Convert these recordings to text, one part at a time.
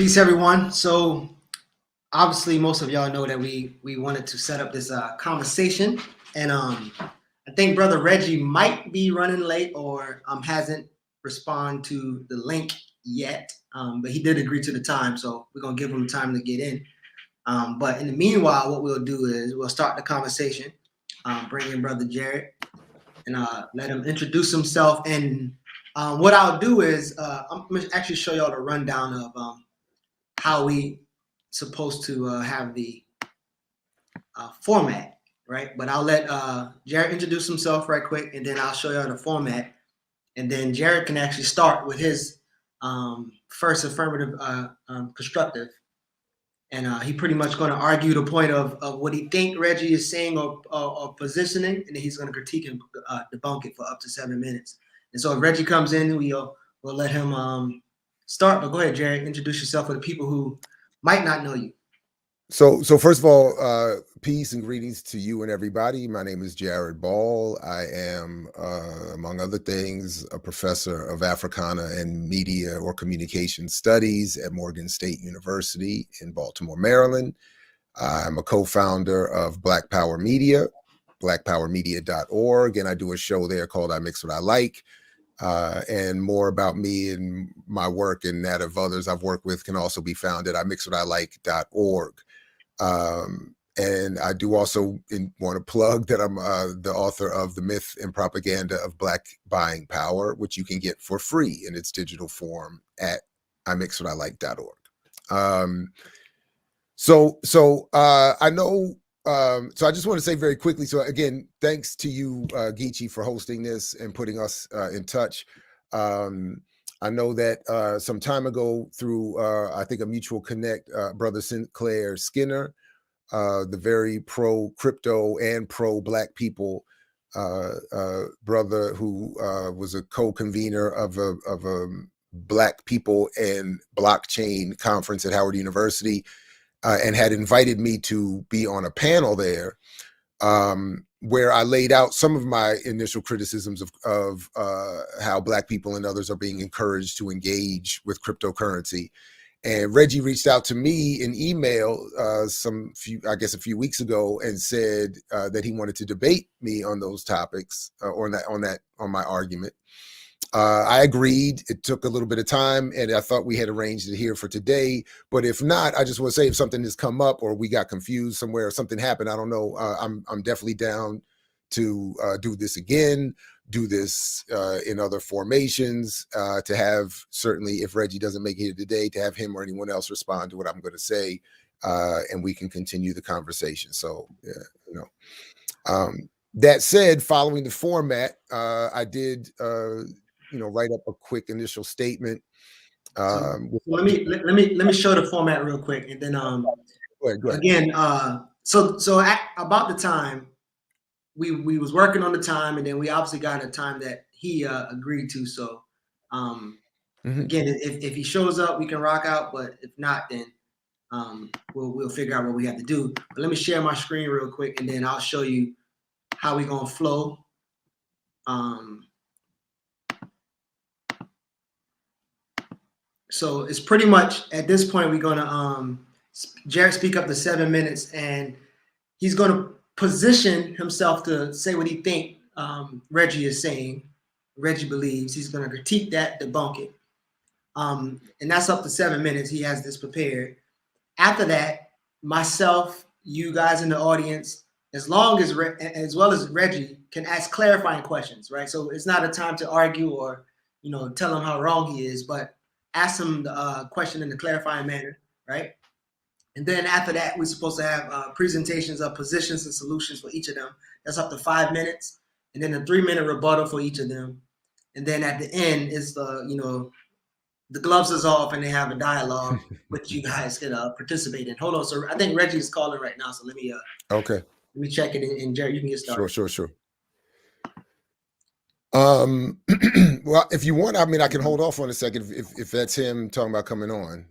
Peace, everyone. So obviously, most of y'all know that we wanted to set up this conversation, and I think Brother Reggie might be running late or hasn't responded to the link yet, but he did agree to the time, so we're gonna give him time to get in. But in the meanwhile, what we'll do is we'll start the conversation, bring in Brother Jared, and let him introduce himself. And what I'll do is I'm gonna actually show y'all the rundown of how we supposed to have the format, right? But I'll let Jared introduce himself right quick, and then I'll show you the format, and then Jared can actually start with his first affirmative constructive, and he pretty much going to argue the point of what he think Reggie is saying or positioning, and then he's going to critique and debunk it for up to 7 minutes. And so if Reggie comes in, we'll let him start. But go ahead, Jared, introduce yourself for the people who might not know you. So first of all, peace and greetings to you and everybody. My name is Jared Ball. I am, among other things, a professor of Africana and Media or Communication Studies at Morgan State University in Baltimore, Maryland. I'm a co-founder of Black Power Media, blackpowermedia.org, and I do a show there called iMiXWHATiLiKE. And more about me and my work and that of others I've worked with can also be found at iMiXWHATiLiKE.org. And I do also want to plug that I'm the author of The Myth and Propaganda of Black Buying Power, which you can get for free in its digital form at iMiXWHATiLiKE.org. So I know. So I just want to say very quickly. So again, thanks to you, Geechee, for hosting this and putting us in touch. I know that some time ago through, I think, a mutual connect, Brother Sinclair Skinner, the very pro-crypto and pro-Black people brother who was a co-convener of a Black people and blockchain conference at Howard University, and had invited me to be on a panel there, where I laid out some of my initial criticisms of how Black people and others are being encouraged to engage with cryptocurrency. And Reggie reached out to me in email a few weeks ago and said that he wanted to debate me on those topics, on my argument. I agreed. It took a little bit of time, and I thought we had arranged it here for today. But if not, I just want to say if something has come up or we got confused somewhere or something happened, I don't know. I'm definitely down to do this again, do this in other formations, to have, certainly if Reggie doesn't make it here today, to have him or anyone else respond to what I'm going to say, and we can continue the conversation. So, that said, following the format, I did write up a quick initial statement. So let me show the format real quick, and then go ahead. Again, so at about the time we was working on the time, and then we obviously got a time that he agreed to. So again, if he shows up, we can rock out, but if not, then we'll figure out what we have to do. But let me share my screen real quick, and then I'll show you how we gonna flow. So it's pretty much at this point we're gonna Jared speak up to 7 minutes, and he's gonna position himself to say what he think Reggie is saying. Reggie believes he's gonna critique that, debunk it, and that's up to 7 minutes. He has this prepared. After that, myself, you guys in the audience, as well as Reggie, can ask clarifying questions, right? So it's not a time to argue or tell him how wrong he is, but ask him the question in a clarifying manner, right? And then after that, we're supposed to have presentations of positions and solutions for each of them. That's up to 5 minutes, and then a 3-minute rebuttal for each of them. And then at the end is the gloves is off, and they have a dialogue which you guys can participate in. Hold on, so I think Reggie is calling right now, so let me okay. Let me check it, and Jerry, you can get started. Sure. Well, if you want, I mean, I can hold off on a second if that's him talking about coming on.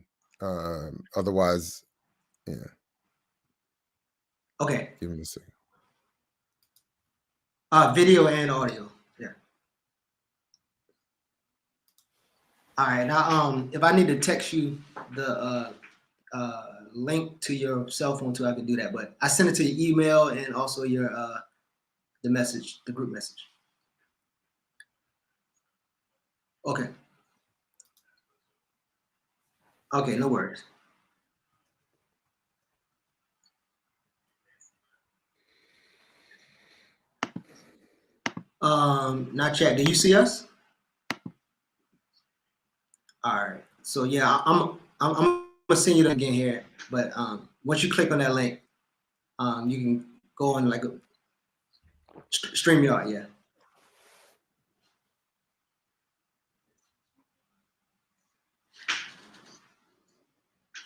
Otherwise, yeah. Okay. Give me a second. Video and audio. Yeah. All right. Now, if I need to text you the link to your cell phone too, I could do that. But I sent it to your email and also your the message, the group message. Okay. Okay, no worries. Not yet. Do you see us? All right. So yeah, I'm gonna send you that again here. But once you click on that link, you can go on like a StreamYard. Yeah.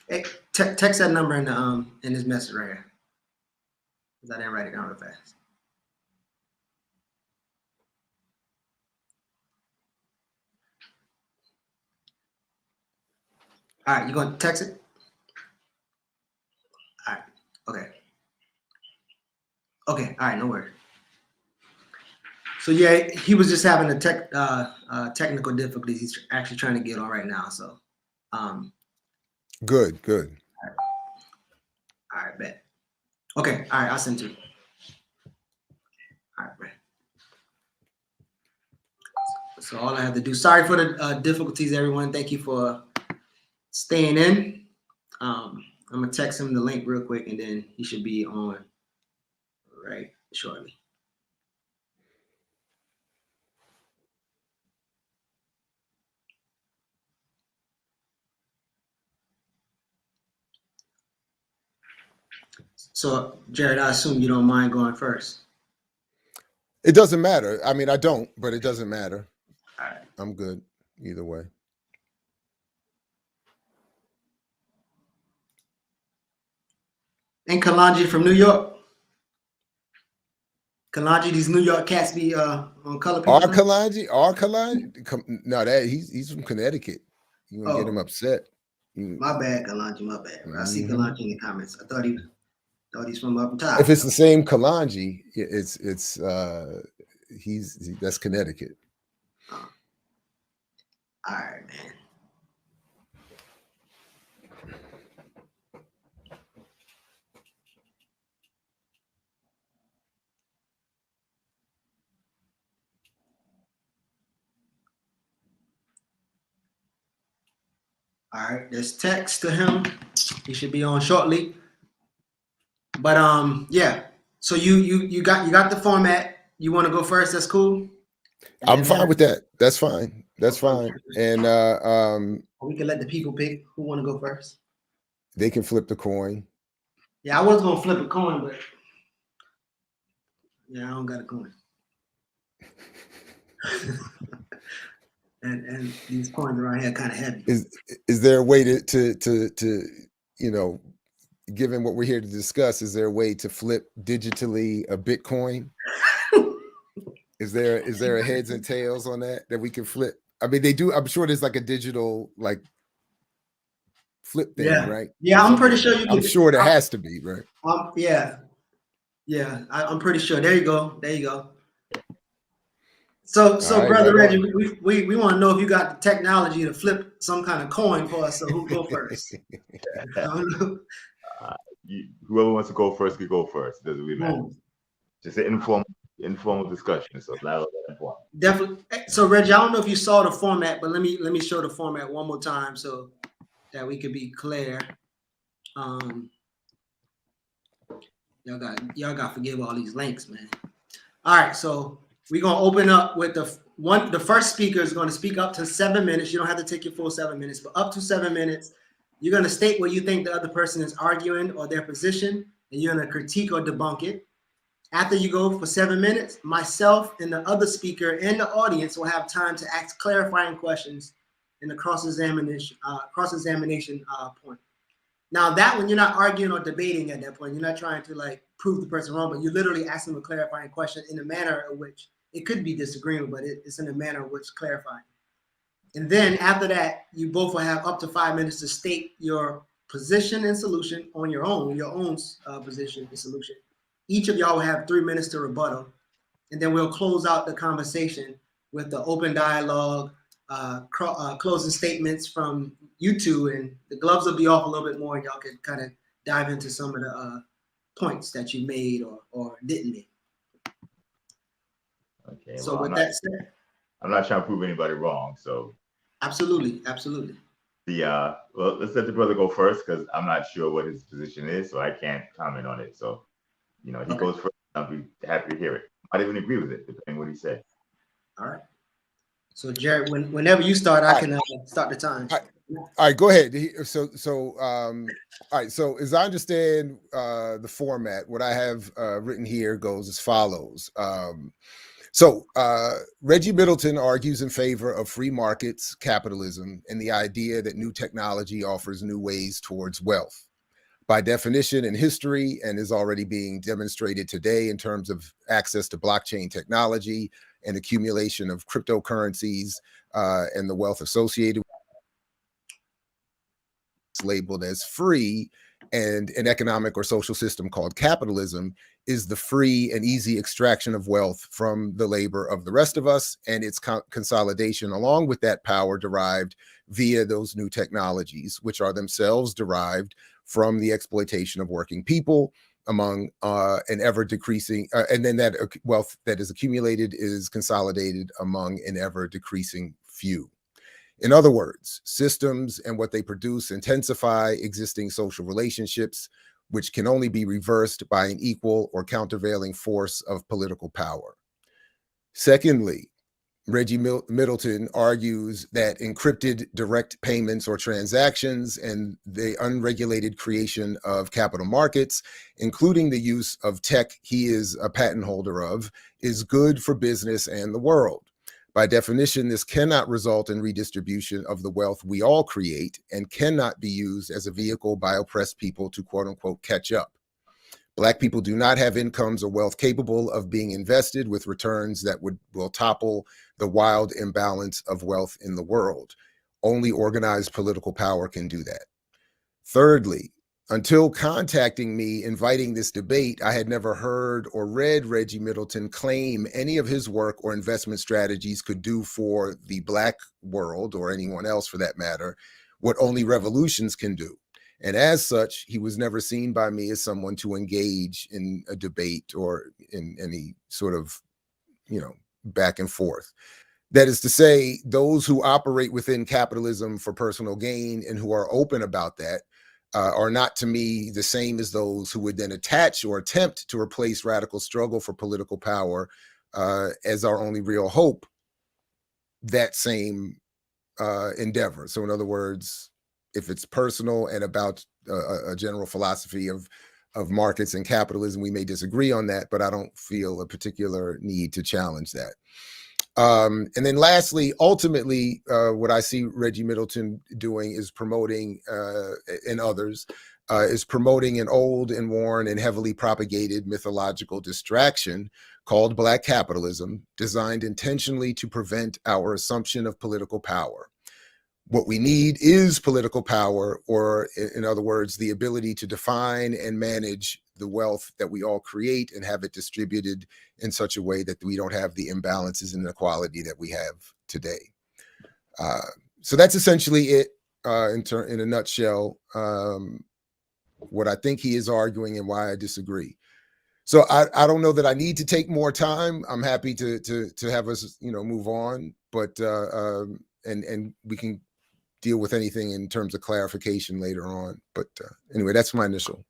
Hey, text that number in this message right here. Because I didn't write it down real fast. All right, you gonna text it? All right. Okay. Okay. All right. No worries. So yeah, he was just having a technical difficulties. He's actually trying to get on right now. So. Good. All right, bet. Okay. All right. I'll send it to you. All right, bet. So all I have to do. Sorry for the difficulties, everyone. Thank you for staying in. I'm gonna text him the link real quick, and then he should be on right shortly. So Jared, I assume you don't mind going first. It doesn't matter. I mean, I don't, but it doesn't matter. All right. I'm good either way. And Kalanji from New York. Kalanji, these New York cats be on color people. Kalanji. No, he's from Connecticut. You gonna get him upset? My bad, Kalanji. My bad. I see Kalanji in the comments. I thought he's from up top. If it's the same Kalanji, that's Connecticut. All right, man. All right, there's text to him. He should be on shortly. But yeah. So you got the format. You want to go first? That's cool. I'm fine with that. That's fine. That's fine. And we can let the people pick who want to go first. They can flip the coin. Yeah, I was gonna flip a coin, but yeah, I don't got a coin. and these coins around here are kind of heavy. Is there a way to given what we're here to discuss, is there a way to flip digitally a Bitcoin? Is there a heads and tails on that we can flip? I mean, they do. I'm sure there's like a digital like flip thing, right? Yeah, I'm pretty sure you can. I'm sure there has to be, right? Yeah. I'm pretty sure. There you go. So right, brother Reggie, we want to know if you got the technology to flip some kind of coin for us. So who go first? Whoever wants to go first can go first. It doesn't really matter. Just an informal discussion. So now definitely. So Reggie, I don't know if you saw the format, but let me show the format one more time so that we could be clear. Y'all got to forgive all these links, man. All right, so we're gonna open up with the first speaker is going to speak up to 7 minutes. You don't have to take your full 7 minutes, but up to 7 minutes. You're going to state what you think the other person is arguing or their position, and you're going to critique or debunk it. After you go for 7 minutes, myself and the other speaker and the audience will have time to ask clarifying questions in the cross-examination point. Now that when you're not arguing or debating at that point, you're not trying to like prove the person wrong, but you literally ask them a clarifying question in a manner in which it could be disagreeable, but it's in a manner in which clarifying. And then after that, you both will have up to 5 minutes to state your position and solution on your own position and solution. Each of y'all will have 3 minutes to rebuttal. And then we'll close out the conversation with the open dialogue, closing statements from you two, and the gloves will be off a little bit more, and y'all can kind of dive into some of the points that you made or didn't make. Okay. So Well, with that said, I'm not trying to prove anybody wrong. So absolutely. Well, let's let the brother go first because I'm not sure what his position is, so I can't comment on it. So, he goes first. I'll be happy to hear it. I didn't even agree with it, depending on what he said. All right. So Jared, whenever you start, I can start the time. All right, go ahead. All right. So as I understand the format, what I have written here goes as follows. Reggie Middleton argues in favor of free markets, capitalism, and the idea that new technology offers new ways towards wealth. By definition in history, and is already being demonstrated today in terms of access to blockchain technology and accumulation of cryptocurrencies and the wealth associated with it's labeled as free, and an economic or social system called capitalism is the free and easy extraction of wealth from the labor of the rest of us and its consolidation along with that power derived via those new technologies, which are themselves derived from the exploitation of working people among an ever decreasing, and then that wealth that is accumulated is consolidated among an ever decreasing few. In other words, systems and what they produce intensify existing social relationships, which can only be reversed by an equal or countervailing force of political power. Secondly, Reggie Middleton argues that encrypted direct payments or transactions and the unregulated creation of capital markets, including the use of tech he is a patent holder of, is good for business and the world. By definition, this cannot result in redistribution of the wealth we all create and cannot be used as a vehicle by oppressed people to quote unquote catch up. Black people do not have incomes or wealth capable of being invested with returns that will topple the wild imbalance of wealth in the world. Only organized political power can do that. Thirdly, until contacting me, inviting this debate, I had never heard or read Reggie Middleton claim any of his work or investment strategies could do for the Black world, or anyone else for that matter, what only revolutions can do. And as such, he was never seen by me as someone to engage in a debate or in any sort of, back and forth. That is to say, those who operate within capitalism for personal gain and who are open about that are not to me the same as those who would then attach or attempt to replace radical struggle for political power as our only real hope, that same endeavor. So in other words, if it's personal and about a general philosophy of markets and capitalism, we may disagree on that, but I don't feel a particular need to challenge that. And then lastly, ultimately, what I see Reggie Middleton doing is promoting, and others, is promoting an old and worn and heavily propagated mythological distraction called Black capitalism, designed intentionally to prevent our assumption of political power. What we need is political power, or in other words, the ability to define and manage the wealth that we all create and have it distributed in such a way that we don't have the imbalances and inequality that we have today. So that's essentially it in a nutshell, what I think he is arguing and why I disagree. So I don't know that I need to take more time. I'm happy to have us, move on, but and we can deal with anything in terms of clarification later on. But anyway, that's my initial.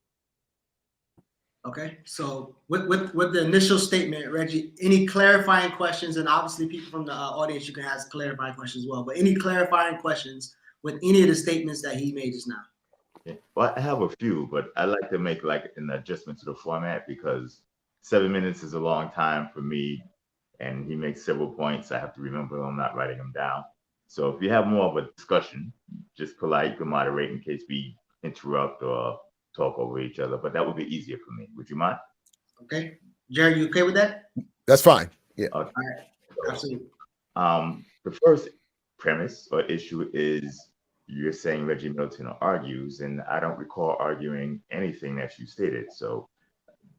Okay, so with the initial statement, Reggie, any clarifying questions? And obviously people from the audience, you can ask clarifying questions as well, but any clarifying questions with any of the statements that he made just now? Yeah. Well, I have a few, but I like to make like an adjustment to the format because 7 minutes is a long time for me, and he makes several points. I have to remember I'm not writing them down. So if you have more of a discussion, just polite, you can moderate in case we interrupt or talk over each other, but that would be easier for me. Would you mind? Okay. Jerry, you okay with that? That's fine. Yeah. Okay. All right. Absolutely. The first premise or issue is you're saying Reggie Middleton argues, and I don't recall arguing anything that you stated. So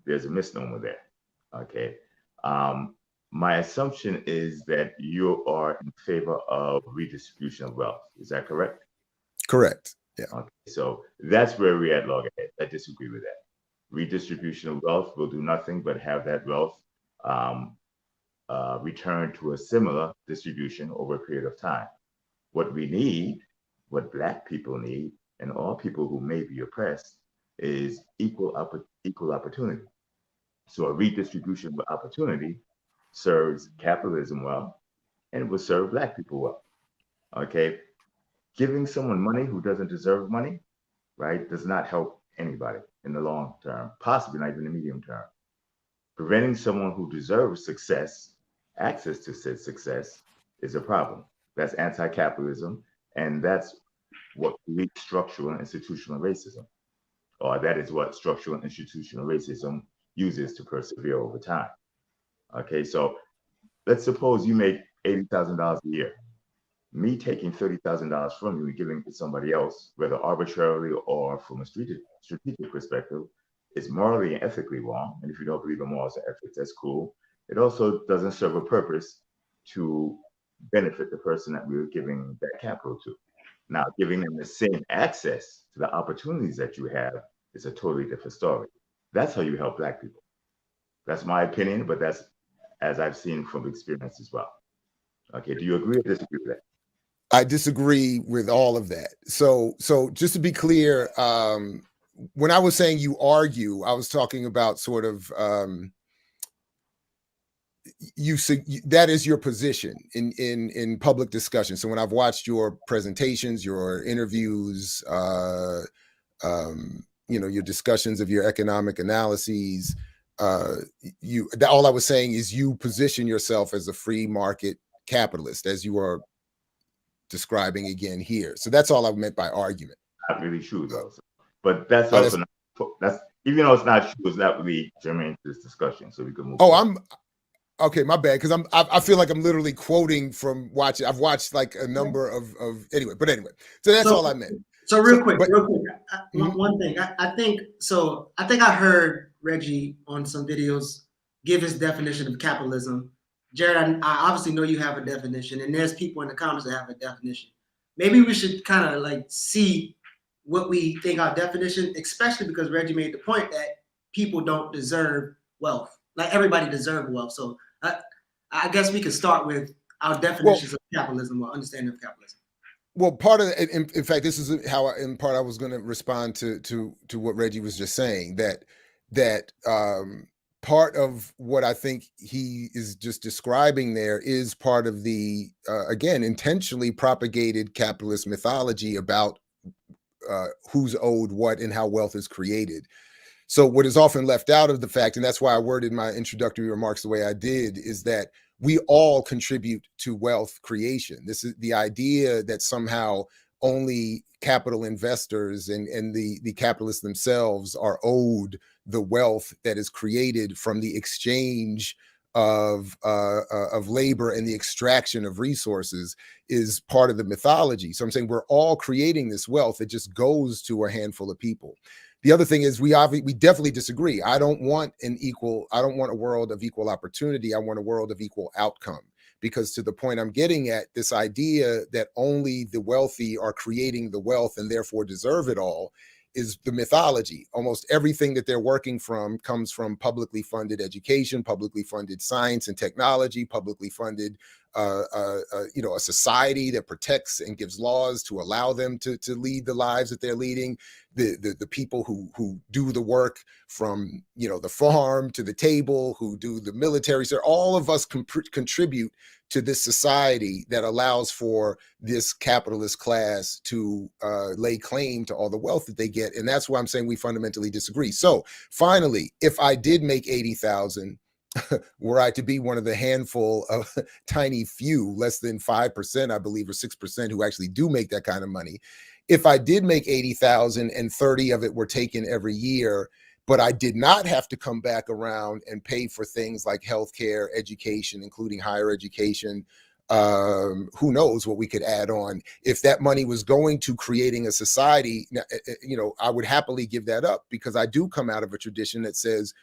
there's a misnomer there. Okay. My assumption is that you are in favor of redistribution of wealth. Is that correct? Correct. Yeah. Okay, so that's where we're at loggerhead. I disagree with that. Redistribution of wealth will do nothing but have that wealth return to a similar distribution over a period of time. What we need, what Black people need, and all people who may be oppressed, is equal opportunity. So a redistribution of opportunity serves capitalism well, and it will serve Black people well. Okay, giving someone money who doesn't deserve money, right, does not help anybody in the long term, possibly not even the medium term. Preventing someone who deserves access to said success, is a problem. That's anti-capitalism, and that's what creates structural and institutional racism, or that is what structural and institutional racism uses to persevere over time. Okay, so let's suppose you make $80,000 a year. Me taking $30,000 from you and giving it to somebody else, whether arbitrarily or from a strategic perspective, is morally and ethically wrong. And if you don't believe in morals and ethics, that's cool. It also doesn't serve a purpose to benefit the person that we were giving that capital to. Now, giving them the same access to the opportunities that you have is a totally different story. That's how you help Black people. That's my opinion, but that's as I've seen from experience as well. Okay, do you agree or disagree with that? I disagree with all of that. So just to be clear, when I was saying you argue, I was talking about sort of that is your position in public discussion. So when I've watched your presentations, your interviews, your discussions of your economic analyses, all I was saying is you position yourself as a free market capitalist, as you are describing again here. So that's all I meant by argument. Not really true though, but that's also that's even though it's not true, it's not really germane to this discussion. So we can move. I'm okay. My bad, because I feel like I'm literally quoting from watching. I've watched like a number of anyway. So that's all I meant. So real quick, one thing. I think I heard Reggie on some videos give his definition of capitalism. Jared, I obviously know you have a definition, and there's people in the comments that have a definition. Maybe we should kind of like see what we think our definition, especially because Reggie made the point that people don't deserve wealth. Like everybody deserves wealth. So I guess we could start with our definitions of capitalism or understanding of capitalism. Well, part of it, in fact, this is how in part I was going to respond to what Reggie was just saying, that part of what I think he is just describing there is part of the, again, intentionally propagated capitalist mythology about who's owed what and how wealth is created. So what is often left out of the fact, and that's why I worded my introductory remarks the way I did, is that we all contribute to wealth creation. This is the idea that somehow only capital investors and the capitalists themselves are owed the wealth that is created from the exchange of labor and the extraction of resources is part of the mythology. So I'm saying we're all creating this wealth. It just goes to a handful of people. The other thing is we definitely disagree. I don't want a world of equal opportunity. I want a world of equal outcome. Because to the point I'm getting at, this idea that only the wealthy are creating the wealth and therefore deserve it all is the mythology. Almost everything that they're working from comes from publicly funded education, publicly funded science and technology, publicly funded a society that protects and gives laws to allow them to lead the lives that they're leading. The people who do the work from the farm to the table, who do the military, so all of us contribute to this society that allows for this capitalist class to lay claim to all the wealth that they get. And that's why I'm saying we fundamentally disagree. So finally, if I did make 80,000, were I to be one of the handful of tiny few, less than 5%, I believe, or 6% who actually do make that kind of money. If I did make 80,000 and 30 of it were taken every year, but I did not have to come back around and pay for things like healthcare, education, including higher education, who knows what we could add on. If that money was going to creating a society, I would happily give that up, because I do come out of a tradition that says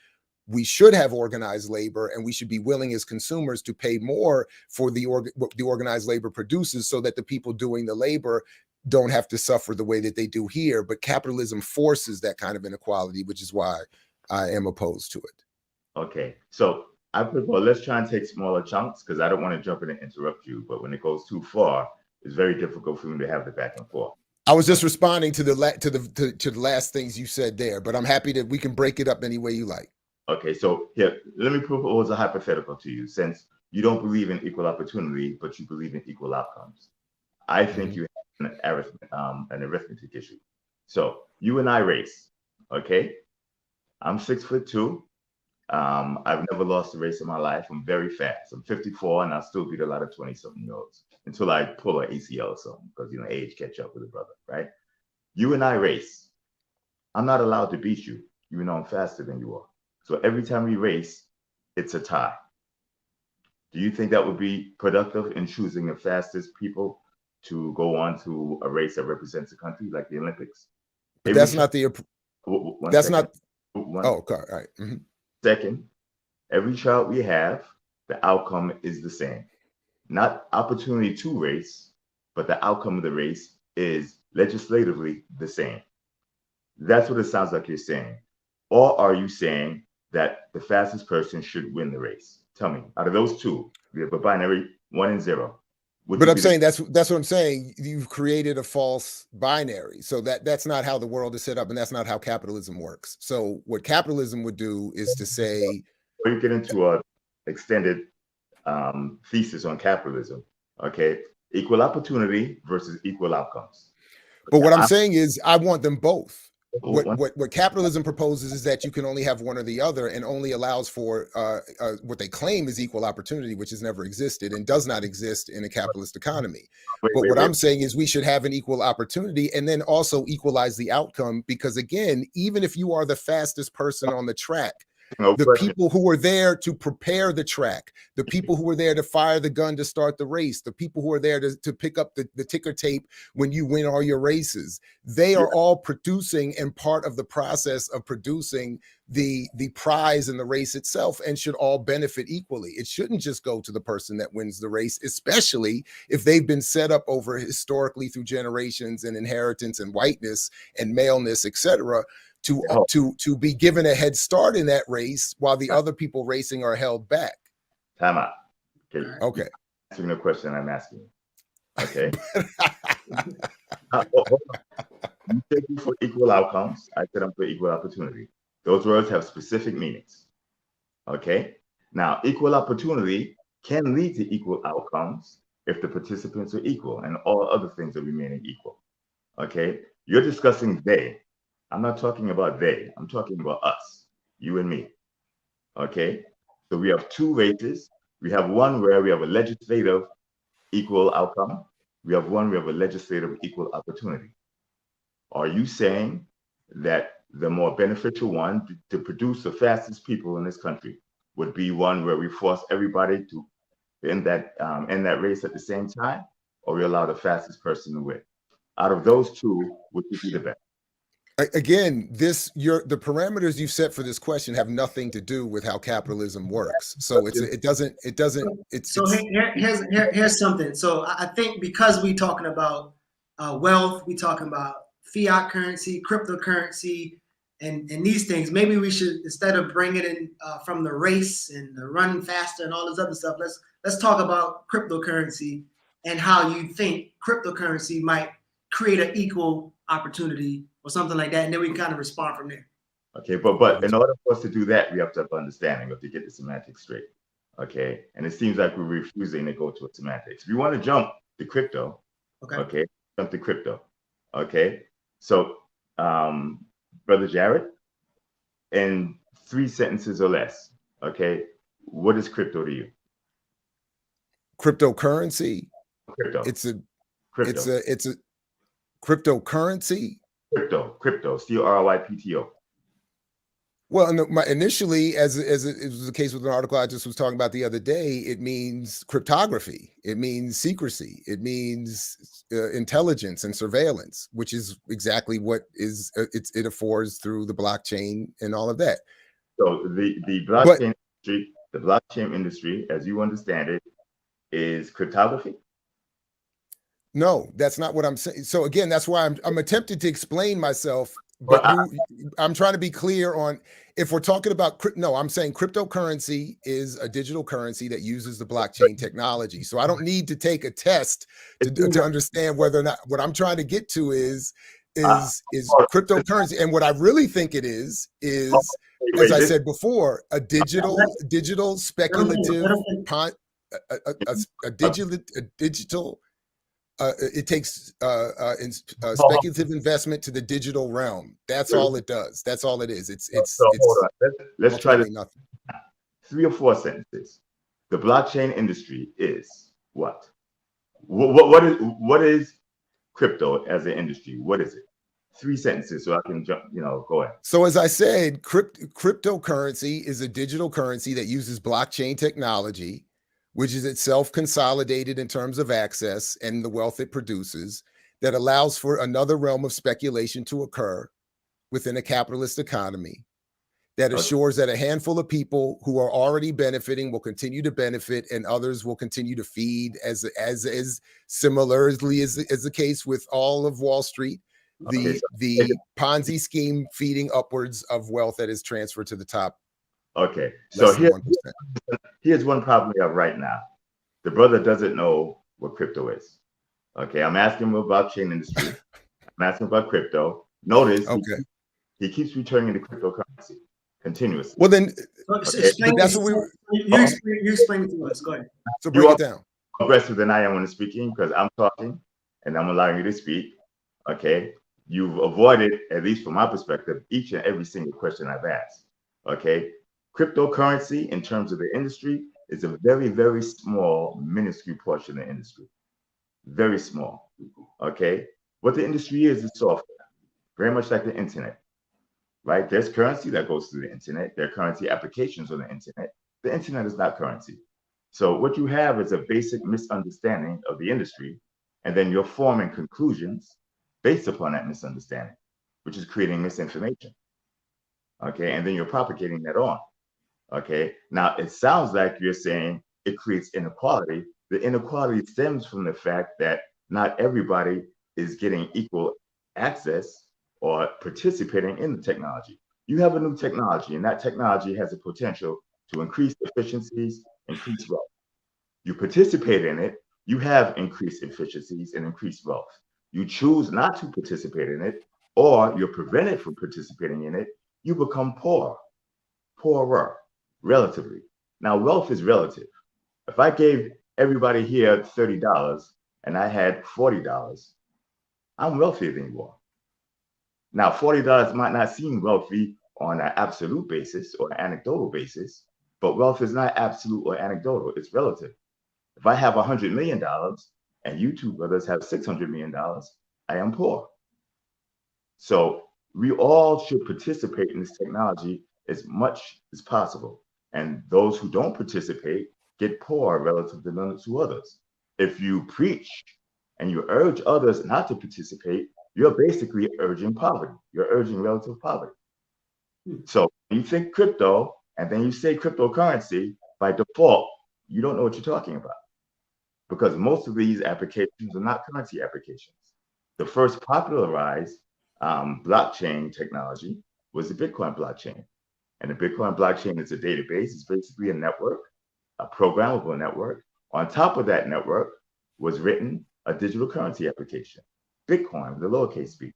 we should have organized labor, and we should be willing as consumers to pay more for what the organized labor produces, so that the people doing the labor don't have to suffer the way that they do here. But capitalism forces that kind of inequality, which is why I am opposed to it. Okay, so I put, well, let's try and take smaller chunks, because I don't want to jump in and interrupt you. But when it goes too far, it's very difficult for me to have the back and forth. I was just responding to the last things you said there, but I'm happy that we can break it up any way you like. Okay, so here, let me propose a hypothetical to you. Since you don't believe in equal opportunity, but you believe in equal outcomes, I think you have an arithmetic issue. So you and I race, okay? I'm 6'2". I've never lost a race in my life. I'm very fast. I'm 54, and I still beat a lot of 20-something-year-olds until I pull an ACL or something, because age catch up with a brother, right? You and I race. I'm not allowed to beat you, even though I'm faster than you are. So every time we race, it's a tie. Do you think that would be productive in choosing the fastest people to go on to a race that represents a country, like the Olympics? But that's not the. That's second. not. Oh, okay, all right. Mm-hmm. Second, every child we have, the outcome is the same. Not opportunity to race, but the outcome of the race is legislatively the same. That's what it sounds like you're saying. Or are you saying that the fastest person should win the race? Tell me, out of those two, we have a binary 1 and 0. But I'm saying that's what I'm saying. You've created a false binary. So that's not how the world is set up, and that's not how capitalism works. So what capitalism would do is to say, before you get into an extended thesis on capitalism, okay, equal opportunity versus equal outcomes. But what I'm saying is I want them both. What capitalism proposes is that you can only have one or the other, and only allows for what they claim is equal opportunity, which has never existed and does not exist in a capitalist economy. But what I'm saying is we should have an equal opportunity, and then also equalize the outcome, because again, even if you are the fastest person on the track, the people who were there to prepare the track, the people who were there to fire the gun to start the race, the people who are there to pick up the ticker tape when you win all your races, they are all producing and part of the process of producing the prize in the race itself, and should all benefit equally. It shouldn't just go to the person that wins the race, especially if they've been set up over historically through generations and inheritance and whiteness and maleness, etc., to be given a head start in that race, while the other people racing are held back. Time out. Okay. Answering the question I'm asking. Okay. You said you for equal outcomes. I said I'm for equal opportunity. Those words have specific meanings. Okay. Now, equal opportunity can lead to equal outcomes if the participants are equal and all other things are remaining equal. Okay. You're discussing they. I'm not talking about they. I'm talking about us, you and me. Okay? So we have two races. We have one where we have a legislative equal outcome. We have one where we have a legislative equal opportunity. Are you saying that the more beneficial one to produce the fastest people in this country would be one where we force everybody to end that race at the same time, or we allow the fastest person to win? Out of those two, which would be the best? Again, the parameters you set for this question have nothing to do with how capitalism works. So here's something. So I think because we talking about wealth, we talking about fiat currency, cryptocurrency, and these things, maybe we should, instead of bringing it in from the race and the run faster and all this other stuff, let's talk about cryptocurrency and how you think cryptocurrency might create an equal opportunity or something like that, and then we can kind of respond from there. Okay, but in order for us to do that, we have to have understanding of to get the semantics straight. Okay, and it seems like we're refusing to go to a semantics. If you want to jump to crypto, okay, jump to crypto. Okay, so Brother Jared, in 3 sentences or less, okay, what is crypto to you? Cryptocurrency. Crypto. It's a cryptocurrency. Crypto, CRYPTO. Well, initially, as it was the case with an article I just was talking about the other day, it means cryptography. It means secrecy. It means intelligence and surveillance, which is exactly what it affords through the blockchain and all of that. So the But blockchain industry, as you understand it, is cryptography. no, that's not what I'm saying. So again, that's why I'm attempting to explain myself, But but I'm trying to be clear on if we're talking about no, I'm saying cryptocurrency is a digital currency that uses the blockchain technology. So I don't need to take a test to understand whether or not what I'm trying to get to is cryptocurrency. And what I really think it is, as I said before, a digital speculative a digital it takes speculative investment to the digital realm. That's all it does. That's all it is. It's hold on. Let's try to nothing. 3 or 4 sentences. The blockchain industry is what? What is crypto as an industry? What is it? 3 sentences so I can jump, go ahead. So as I said, cryptocurrency is a digital currency that uses blockchain technology, which is itself consolidated in terms of access and the wealth it produces, that allows for another realm of speculation to occur within a capitalist economy that assures that a handful of people who are already benefiting will continue to benefit and others will continue to feed, as similarly as the case with all of Wall Street, the Ponzi scheme feeding upwards of wealth that is transferred to the top. Okay, so here's one problem we have right now. The brother doesn't know what crypto is. Okay, I'm asking him about blockchain industry. I'm asking him about crypto. Notice he keeps returning to cryptocurrency continuously. Well, then, that's what you explain it to us. Go ahead. So break it down. More aggressive than I am when speaking because I'm talking and I'm allowing you to speak. Okay, you've avoided, at least from my perspective, each and every single question I've asked. Okay, cryptocurrency in terms of the industry is a very, very small, minuscule portion of the industry. Very small. Okay, what the industry is software, very much like the internet. Right? There's currency that goes through the internet. There are currency applications on the internet. The internet is not currency. So what you have is a basic misunderstanding of the industry, and then you're forming conclusions based upon that misunderstanding, which is creating misinformation. Okay, and then you're propagating that on. Okay, now it sounds like you're saying it creates inequality. The inequality stems from the fact that not everybody is getting equal access or participating in the technology. You have a new technology, and that technology has the potential to increase efficiencies, increase wealth. You participate in it, you have increased efficiencies and increased wealth. You choose not to participate in it, or you're prevented from participating in it, you become poorer, relatively. Now, wealth is relative. If I gave everybody here $30 and I had $40, I'm wealthier than you are. Now, $40 might not seem wealthy on an absolute basis or an anecdotal basis, but wealth is not absolute or anecdotal. It's relative. If I have $100 million and you two brothers have $600 million, I am poor. So we all should participate in this technology as much as possible. And those who don't participate get poor relative to others. If you preach and you urge others not to participate, you're basically urging poverty. You're urging relative poverty. So when you think crypto and then you say cryptocurrency, by default, you don't know what you're talking about because most of these applications are not currency applications. The first popularized blockchain technology was the Bitcoin blockchain. And the Bitcoin blockchain is a database. It's basically a network, a programmable network. On top of that network was written a digital currency application. Bitcoin, the lowercase b.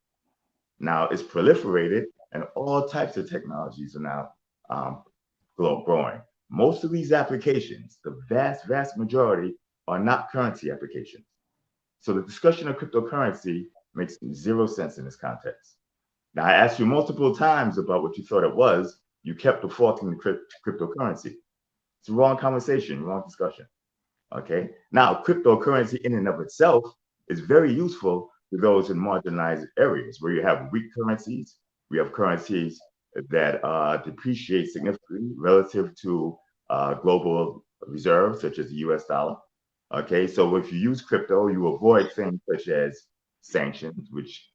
Now it's proliferated and all types of technologies are now growing. Most of these applications, the vast majority, are not currency applications. So the discussion of cryptocurrency makes zero sense in this context. Now I asked you multiple times about what you thought it was. You kept defaulting to cryptocurrency. It's a wrong conversation, wrong discussion. Okay. Now cryptocurrency in and of itself is very useful to those in marginalized areas where you have weak currencies. We have currencies that depreciate significantly relative to global reserves, such as the US dollar. Okay, so if you use crypto, you avoid things such as sanctions, which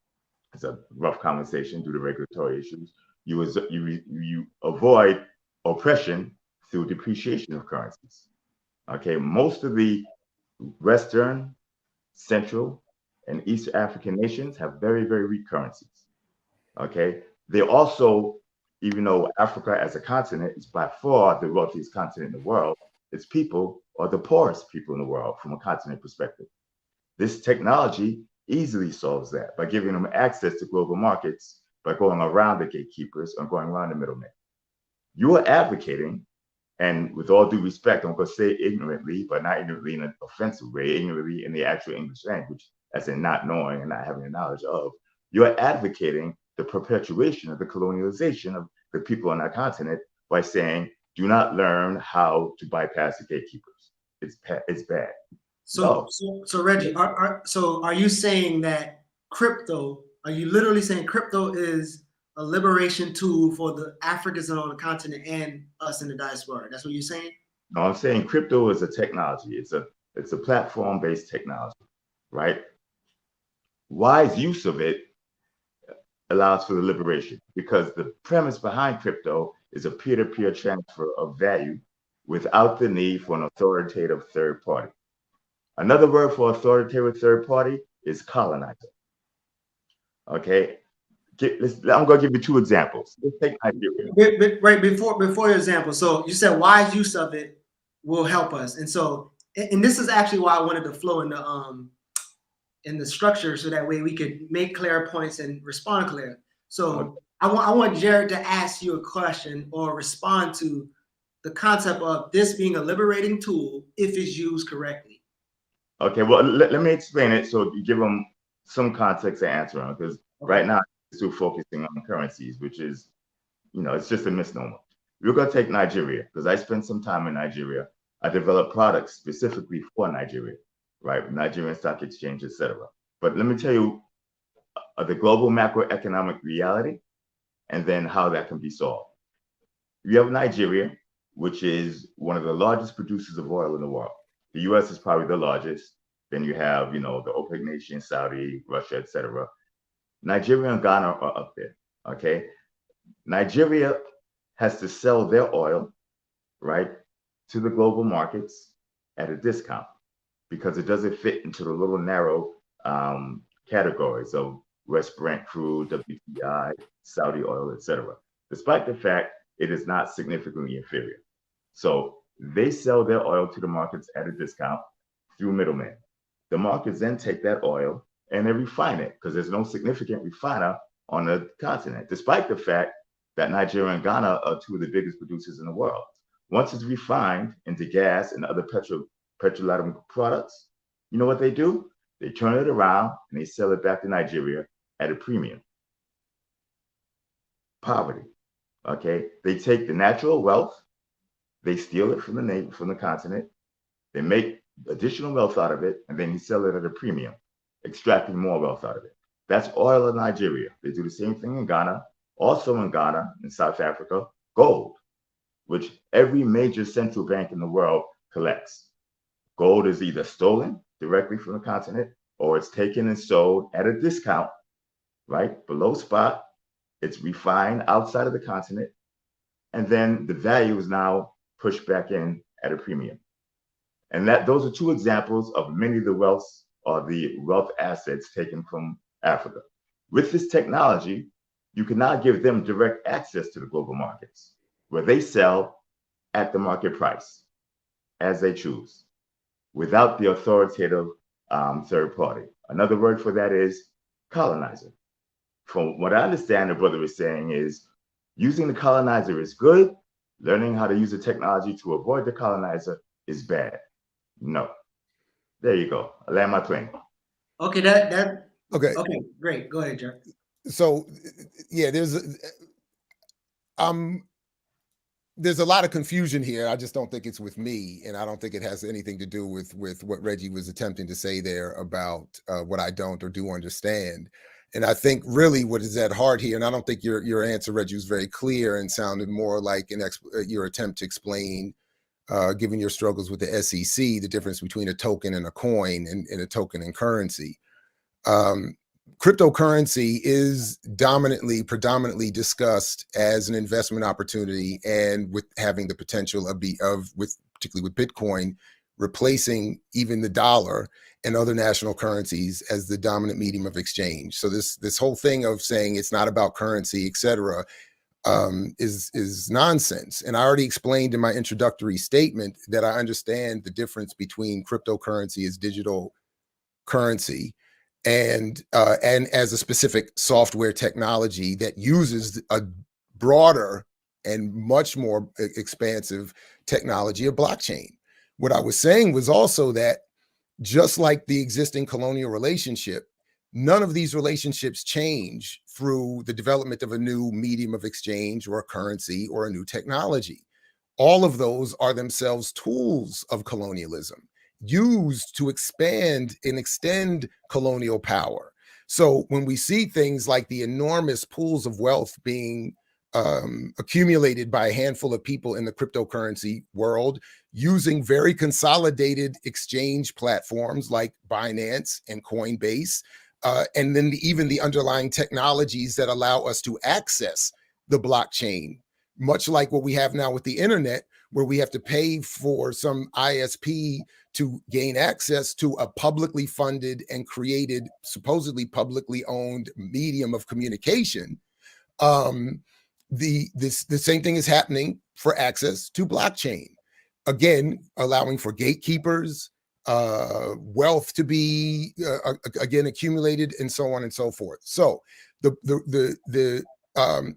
is a rough conversation due to regulatory issues. you avoid oppression through depreciation of currencies. Okay, most of the Western, Central, and East African nations have very, very weak currencies. Okay, they also, even though Africa as a continent is by far the wealthiest continent in the world, its people are the poorest people in the world from a continent perspective. This technology easily solves that by giving them access to global markets by going around the gatekeepers or going around the middlemen. You are advocating, and with all due respect, I'm going to say ignorantly, but not ignorantly in an offensive way, ignorantly in the actual English language, as in not knowing and not having the knowledge of, you're advocating the perpetuation of the colonialization of the people on our continent by saying, do not learn how to bypass the gatekeepers. It's bad. So Reggie, are you saying that crypto, are you literally saying crypto is a liberation tool for the Africans on the continent and us in the diaspora? That's what you're saying? No, I'm saying crypto is a technology. It's a platform-based technology, right? Wise use of it allows for the liberation, because the premise behind crypto is a peer-to-peer transfer of value without the need for an authoritative third party. Another word for authoritative third party is colonizer. Okay, I'm going to give you two examples. Let's take Nigeria. Right before your example, so you said wise use of it will help us, and so this is actually why I wanted to flow in the structure, so that way we could make clear points and respond clear. So okay. I want Jared to ask you a question or respond to the concept of this being a liberating tool if it's used correctly. Okay, well, let me explain it so you give them some context to answer on, because right now I'm still focusing on currencies, which is, it's just a misnomer. We're going to take Nigeria, because I spent some time in Nigeria. I developed products specifically for Nigeria, right? Nigerian Stock Exchange, etc. But let me tell you the global macroeconomic reality and then how that can be solved. You have Nigeria, which is one of the largest producers of oil in the world. The US is probably the largest. Then you have, the OPEC nations, Saudi, Russia, etc. Nigeria and Ghana are up there, okay? Nigeria has to sell their oil, right, to the global markets at a discount because it doesn't fit into the little narrow categories of West Brent crude, WTI, Saudi oil, etc. Despite the fact it is not significantly inferior. So they sell their oil to the markets at a discount through middlemen. The markets then take that oil and they refine it because there's no significant refiner on the continent, despite the fact that Nigeria and Ghana are two of the biggest producers in the world. Once it's refined into gas and other petroleum products, you know what they do? They turn it around and they sell it back to Nigeria at a premium. Poverty, okay? They take the natural wealth, they steal it from the continent, they make additional wealth out of it, and then you sell it at a premium, extracting more wealth out of it. That's oil in Nigeria. They do the same thing in Ghana. Also in Ghana, in South Africa, gold, which every major central bank in the world collects. Gold is either stolen directly from the continent or it's taken and sold at a discount, right? Below spot. It's refined outside of the continent. And then the value is now pushed back in at a premium. And those are two examples of many of the wealth assets taken from Africa. With this technology, you can now give them direct access to the global markets where they sell at the market price as they choose without the authoritative third party. Another word for that is colonizer. From what I understand, the brother is saying is using the colonizer is good. Learning how to use the technology to avoid the colonizer is bad. No. There you go. I land my plane. Okay, okay. Okay, great. Go ahead, Jared. So yeah, there's a lot of confusion here. I just don't think it's with me, and I don't think it has anything to do with what Reggie was attempting to say there about what I don't or do understand. And I think really what is at heart here, and I don't think your answer, Reggie, was very clear and sounded more like your attempt to explain, given your struggles with the SEC, the difference between a token and a coin and a token and currency. cryptocurrency is predominantly discussed as an investment opportunity, and with having the potential particularly with Bitcoin, replacing even the dollar and other national currencies as the dominant medium of exchange. So this whole thing of saying it's not about currency, et cetera, is nonsense. And I already explained in my introductory statement that I understand the difference between cryptocurrency as digital currency and as a specific software technology that uses a broader and much more expansive technology of blockchain. What I was saying was also that just like the existing colonial relationship, none of these relationships change through the development of a new medium of exchange or a currency or a new technology. All of those are themselves tools of colonialism, used to expand and extend colonial power. So when we see things like the enormous pools of wealth being accumulated by a handful of people in the cryptocurrency world, using very consolidated exchange platforms like Binance and Coinbase, and then even the underlying technologies that allow us to access the blockchain, much like what we have now with the internet, where we have to pay for some ISP to gain access to a publicly funded and created, supposedly publicly owned medium of communication. The same thing is happening for access to blockchain. Again, allowing for gatekeepers, wealth to be again accumulated, and so on and so forth. So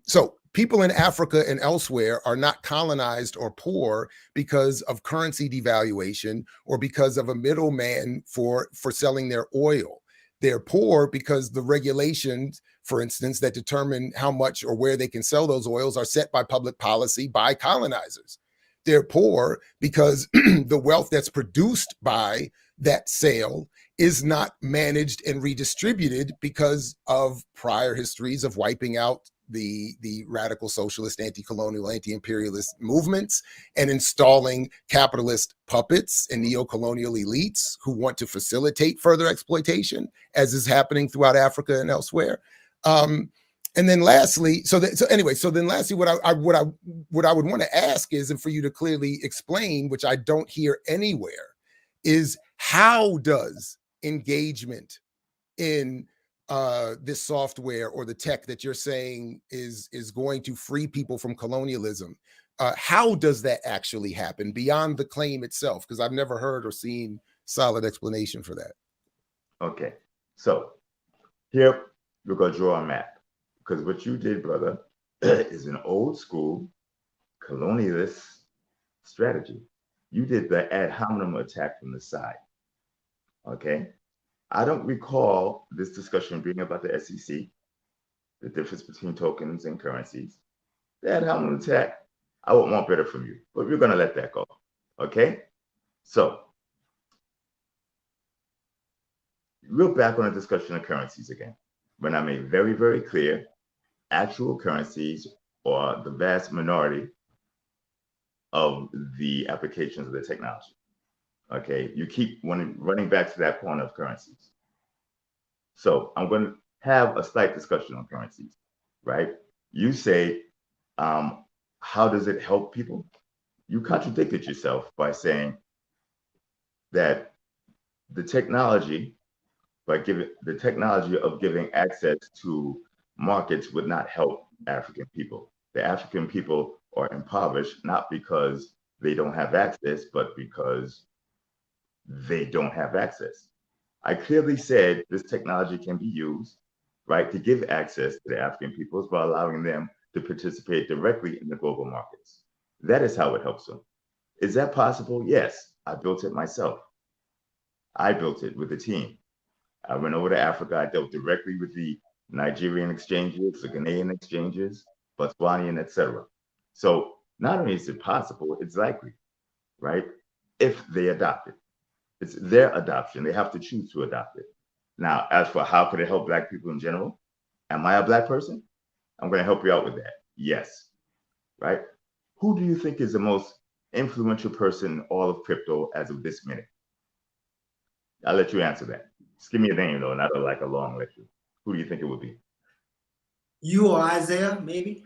so people in Africa and elsewhere are not colonized or poor because of currency devaluation or because of a middleman for selling their oil. They're poor because the regulations, for instance, that determine how much or where they can sell those oils are set by public policy by colonizers. They're poor because the wealth that's produced by that sale is not managed and redistributed because of prior histories of wiping out the radical socialist, anti-colonial, anti-imperialist movements and installing capitalist puppets and neo-colonial elites who want to facilitate further exploitation, as is happening throughout Africa and elsewhere. And then lastly, lastly, what I would want to ask is, and for you to clearly explain, which I don't hear anywhere, is how does engagement in this software or the tech that you're saying is going to free people from colonialism, how does that actually happen beyond the claim itself? Because I've never heard or seen solid explanation for that. Okay, so here we're going to draw a map, because what you did, brother, is an old school colonialist strategy. You did the ad hominem attack from the side. Okay, I don't recall this discussion being about the SEC, the difference between tokens and currencies. The ad hominem attack, I would want better from you, but we're going to let that go. Okay, so we're back on a discussion of currencies again, when I made very, very clear actual currencies are the vast minority of the applications of the technology. Okay, you keep running back to that point of currencies. So I'm going to have a slight discussion on currencies, right? You say, how does it help people? You contradicted yourself by saying that the technology of giving access to markets would not help African people. The African people are impoverished, not because they don't have access, but because they don't have access. I clearly said this technology can be used, right, to give access to the African peoples by allowing them to participate directly in the global markets. That is how it helps them. Is that possible? Yes, I built it myself. I built it with a team. I went over to Africa. I dealt directly with the Nigerian exchanges, the Ghanaian exchanges, Botswanian, etc. So not only is it possible, it's likely, right? If they adopt it. It's their adoption. They have to choose to adopt it. Now, as for how could it help Black people in general, am I a Black person? I'm going to help you out with that. Yes, right? Who do you think is the most influential person in all of crypto as of this minute? I'll let you answer that. Just give me a name, though, not like a long lecture. who do you think it would be? You or Isaiah, maybe?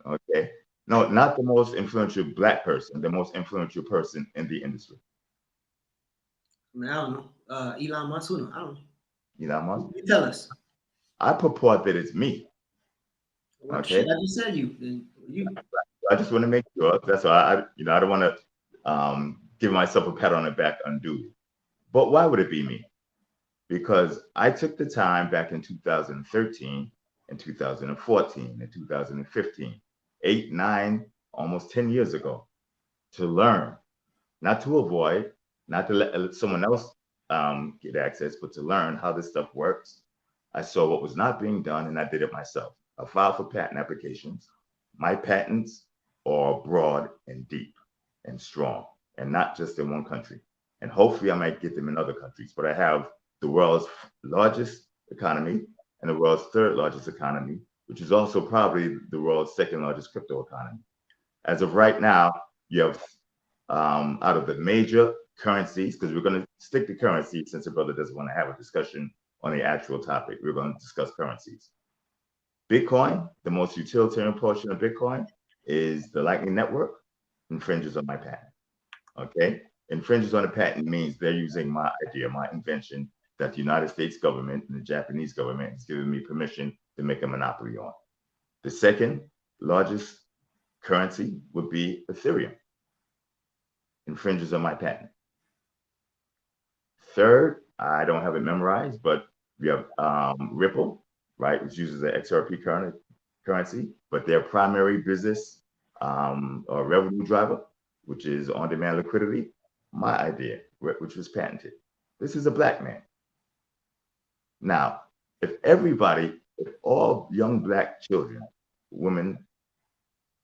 Okay. No, not the most influential Black person, the most influential person in the industry. I mean, I don't know. Elon Musk, who knows? I don't know. Elon Musk? You tell us. I purport that it's me. Well, Okay. shit, I just said you. Then you. I just want to make sure. That's why I don't want to give myself a pat on the back unduly. But why would it be me? Because I took the time back in 2013 and 2014 and 2015, 8, 9, almost 10 years ago, to learn, not to avoid, not to let someone else get access, but to learn how this stuff works. I saw what was not being done and I did it myself. I filed for patent applications. My patents are broad and deep and strong, and not just in one country. And hopefully I might get them in other countries, but I have the world's largest economy and the world's third largest economy, which is also probably the world's second largest crypto economy. As of right now, you have out of the major currencies, because we're going to stick to currencies since the brother doesn't want to have a discussion on the actual topic. We're going to discuss currencies. Bitcoin, the most utilitarian portion of Bitcoin, is the Lightning Network, infringes on my patent. Okay? Infringes on the patent means they're using my idea, my invention, that the United States government and the Japanese government has given me permission to make a monopoly on. The second largest currency would be Ethereum. Infringes on my patent. Third, I don't have it memorized, but we have Ripple, right, which uses the XRP currency, but their primary business or revenue driver, which is on-demand liquidity, my idea, which was patented. This is a Black man. Now, if all young Black children, women,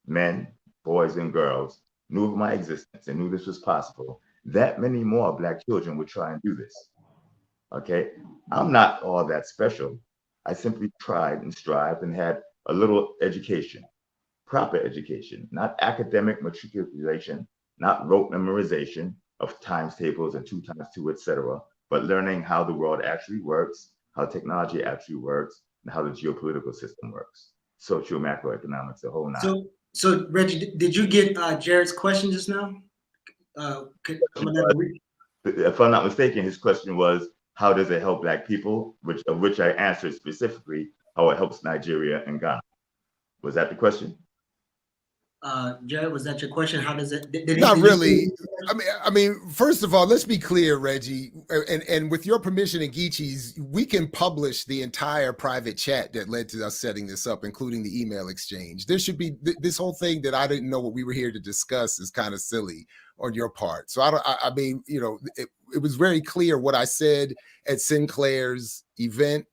men, boys, and girls knew of my existence and knew this was possible, that many more Black children would try and do this. Okay? I'm not all that special. I simply tried and strived and had a little education, proper education, not academic matriculation, not rote memorization of times tables and 2 times 2, etc., but learning how the world actually works, how technology actually works, and how the geopolitical system works. Social macroeconomics, the whole nine. So Reggie, did you get Jared's question just now? If I'm not mistaken, his question was, how does it help Black people? Of which I answered specifically how it helps Nigeria and Ghana. Was that the question? Jared, was that your question? How does it? Not really. I mean, first of all, let's be clear, Reggie, and with your permission and Geechee's, we can publish the entire private chat that led to us setting this up, including the email exchange. There should be this whole thing that I didn't know what we were here to discuss is kind of silly on your part. So I mean, you know, it was very clear what I said at Sinclair's event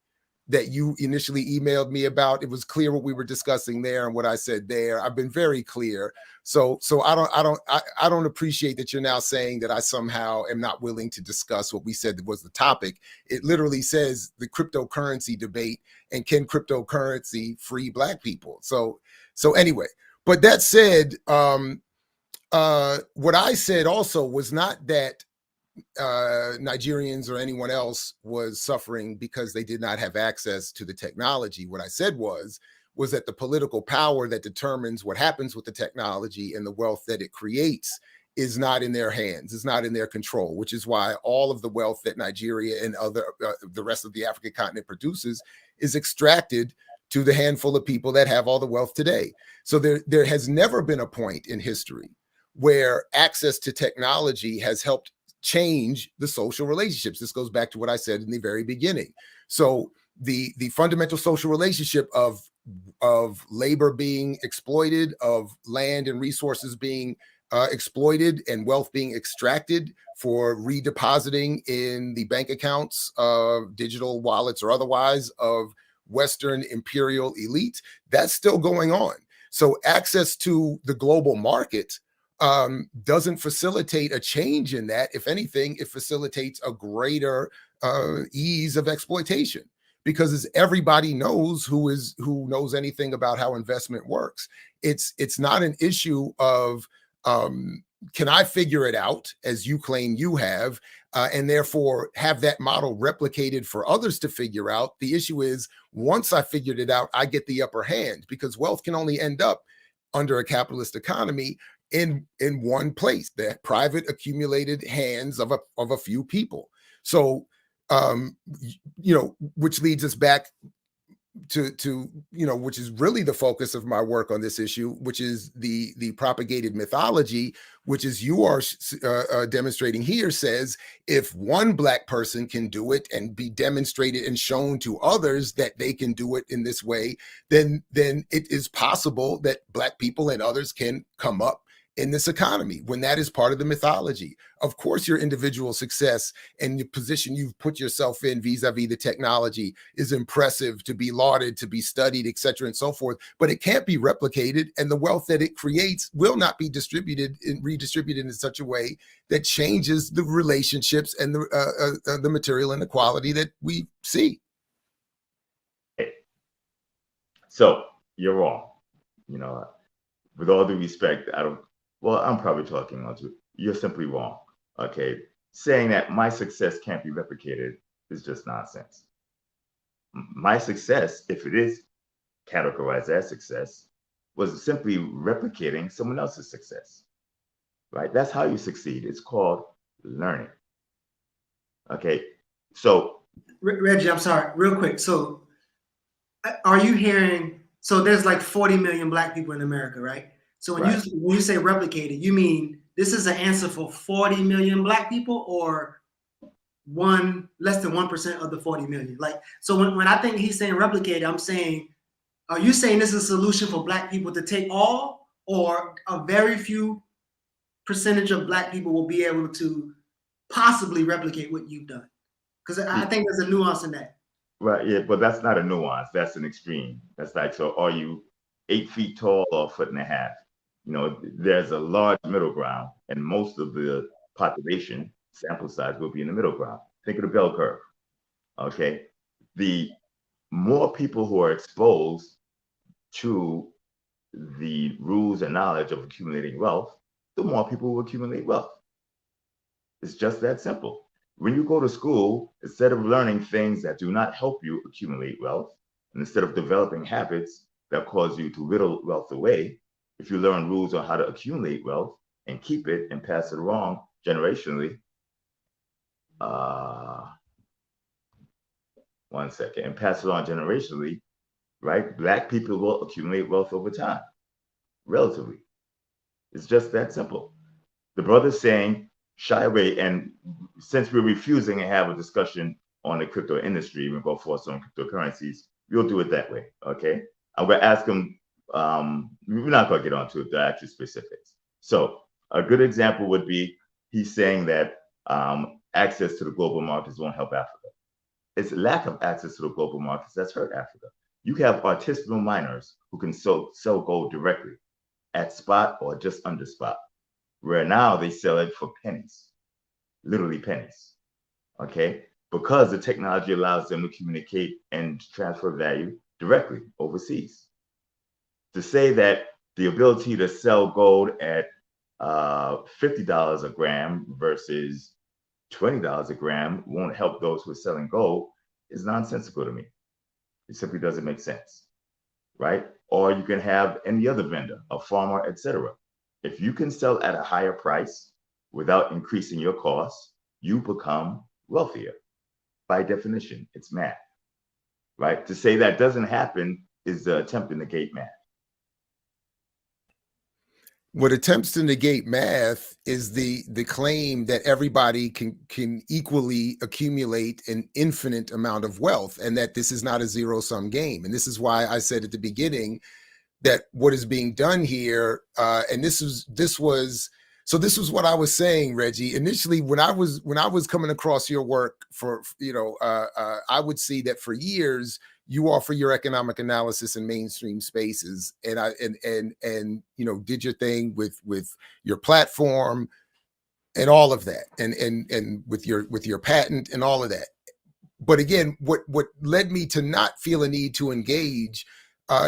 that you initially emailed me about. It was clear what we were discussing there and what I said there. I've been very clear. So I don't appreciate that you're now saying that I somehow am not willing to discuss what we said was the topic. It literally says the cryptocurrency debate and can cryptocurrency free Black people. So anyway, but that said, what I said also was not that Nigerians or anyone else was suffering because they did not have access to the technology. What I said was that the political power that determines what happens with the technology and the wealth that it creates is not in their hands, is not in their control, which is why all of the wealth that Nigeria and the rest of the African continent produces is extracted to the handful of people that have all the wealth today. So there has never been a point in history where access to technology has helped change the social relationships. This goes back to what I said in the very beginning. So the fundamental social relationship of labor being exploited, of land and resources being exploited, and wealth being extracted for redepositing in the bank accounts of digital wallets or otherwise of Western imperial elite, that's still going on. So access to the global market doesn't facilitate a change in that. If anything, it facilitates a greater ease of exploitation, because as everybody knows who knows anything about how investment works, it's not an issue of can I figure it out as you claim you have, and therefore have that model replicated for others to figure out? The issue is, once I figured it out, I get the upper hand, because wealth can only end up under a capitalist economy in one place, the private accumulated hands of a few people. So, which leads us back to which is really the focus of my work on this issue, which is the propagated mythology, which is you are demonstrating here, says if one Black person can do it and be demonstrated and shown to others that they can do it in this way, then it is possible that Black people and others can come up in this economy, when that is part of the mythology. Of course, your individual success and the position you've put yourself in vis-a-vis the technology is impressive, to be lauded, to be studied, et cetera, and so forth, but it can't be replicated, and the wealth that it creates will not be distributed and redistributed in such a way that changes the relationships and the material inequality that we see. So you're wrong. With all due respect, I'm probably talking on to, you're simply wrong. Okay. Saying that my success can't be replicated is just nonsense. My success, if it is categorized as success, was simply replicating someone else's success, right? That's how you succeed. It's called learning. Okay. So Reggie, I'm sorry, real quick. So are you hearing, so there's like 40 million Black people in America, right? So when you say replicated, you mean this is an answer for 40 million Black people, or less than 1% of the 40 million? Like, so when I think he's saying replicated, I'm saying, are you saying this is a solution for Black people to take all, or a very few percentage of Black people will be able to possibly replicate what you've done? Because I think there's a nuance in that. Right, yeah, but that's not a nuance. That's an extreme. That's like, so are you 8 feet tall or a foot and a half? There's a large middle ground, and most of the population sample size will be in the middle ground. Think of the bell curve. Okay, the more people who are exposed to the rules and knowledge of accumulating wealth, the more people will accumulate wealth. It's just that simple. When you go to school, instead of learning things that do not help you accumulate wealth, and instead of developing habits that cause you to whittle wealth away, if you learn rules on how to accumulate wealth and keep it and pass it along generationally, and pass it on generationally, right? Black people will accumulate wealth over time, relatively. It's just that simple. The brother's saying, shy away, and since we're refusing to have a discussion on the crypto industry, we're going to force on cryptocurrencies, we'll do it that way, okay? I'm going to ask him, we're not going to get onto the actual specifics. So a good example would be, he's saying that access to the global markets won't help Africa. It's lack of access to the global markets that's hurt Africa. You have artisanal miners who can sell gold directly at spot or just under spot, where now they sell it for pennies, literally pennies, okay? Because the technology allows them to communicate and transfer value directly overseas. To say that the ability to sell gold at $50 a gram versus $20 a gram won't help those who are selling gold is nonsensical to me. It simply doesn't make sense, right? Or you can have any other vendor, a farmer, etc. If you can sell at a higher price without increasing your costs, you become wealthier. By definition, it's math, right? To say that doesn't happen is the attempt to negate math. What attempts to negate math is the claim that everybody can equally accumulate an infinite amount of wealth, and that this is not a zero-sum game. And this is why I said at the beginning that what is being done here, and this was what I was saying, Reggie. Initially, when I was coming across your work I would see that for years you offer your economic analysis in mainstream spaces, and did your thing with your platform and all of that, and with your patent and all of that. But again, what led me to not feel a need to engage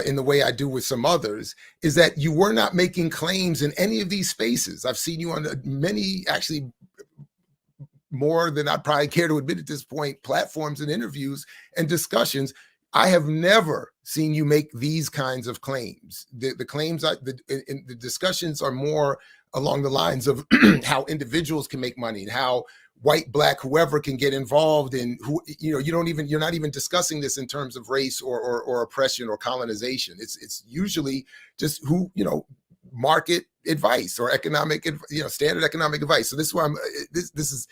in the way I do with some others, is that you were not making claims in any of these spaces. I've seen you on many, actually more than I'd probably care to admit at this point, platforms and interviews and discussions. I have never seen you make these kinds of claims. The claims, the discussions are more along the lines of how individuals can make money and how white, black, whoever can get involved in who, you're not even discussing this in terms of race or oppression or colonization. It's usually just who, market advice or economic, standard economic advice. So this is why this is,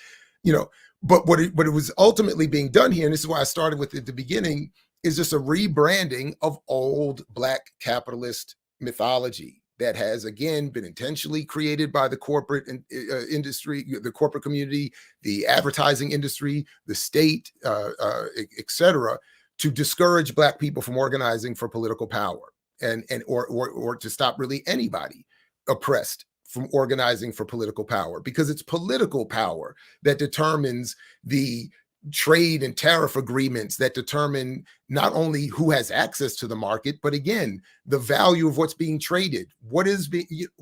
but what it was ultimately being done here, and this is why I started with at the beginning, is just a rebranding of old black capitalist mythology that has, again, been intentionally created by the corporate industry, the corporate community, the advertising industry, the state, et cetera, to discourage black people from organizing for political power or to stop really anybody oppressed from organizing for political power, because it's political power that determines the trade and tariff agreements that determine not only who has access to the market, but again, the value of what's being traded, what is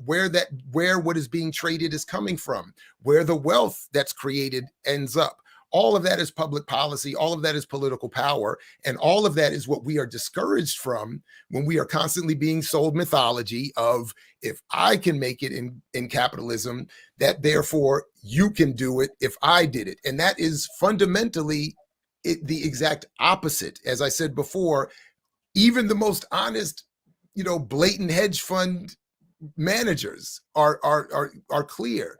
where what is being traded is coming from, where the wealth that's created ends up. All of that is public policy. All of that is political power. And all of that is what we are discouraged from when we are constantly being sold mythology of, if I can make it in capitalism, that therefore you can do it if I did it. And that is fundamentally the exact opposite. As I said before, even the most honest, blatant hedge fund managers are clear.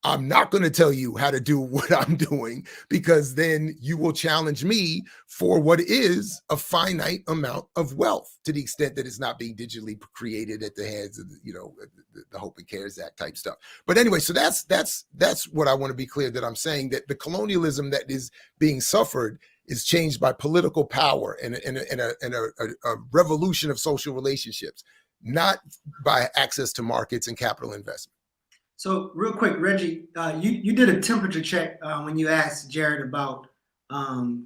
I'm not going to tell you how to do what I'm doing, because then you will challenge me for what is a finite amount of wealth, to the extent that it's not being digitally created at the hands of the Hope and CARES Act type stuff. But anyway, so that's what I want to be clear, that I'm saying that the colonialism that is being suffered is changed by political power and a revolution of social relationships, not by access to markets and capital investment. So real quick, Reggie, you did a temperature check when you asked Jared about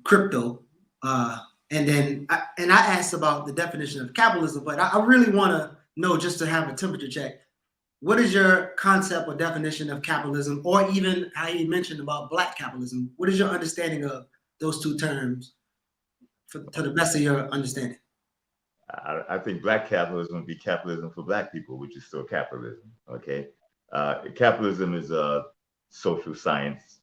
crypto, and then I asked about the definition of capitalism. But I really want to know, just to have a temperature check, what is your concept or definition of capitalism, or even how you mentioned about black capitalism? What is your understanding of those two terms, to the best of your understanding? I think black capitalism would be capitalism for black people, which is still capitalism. Okay. Capitalism is a social science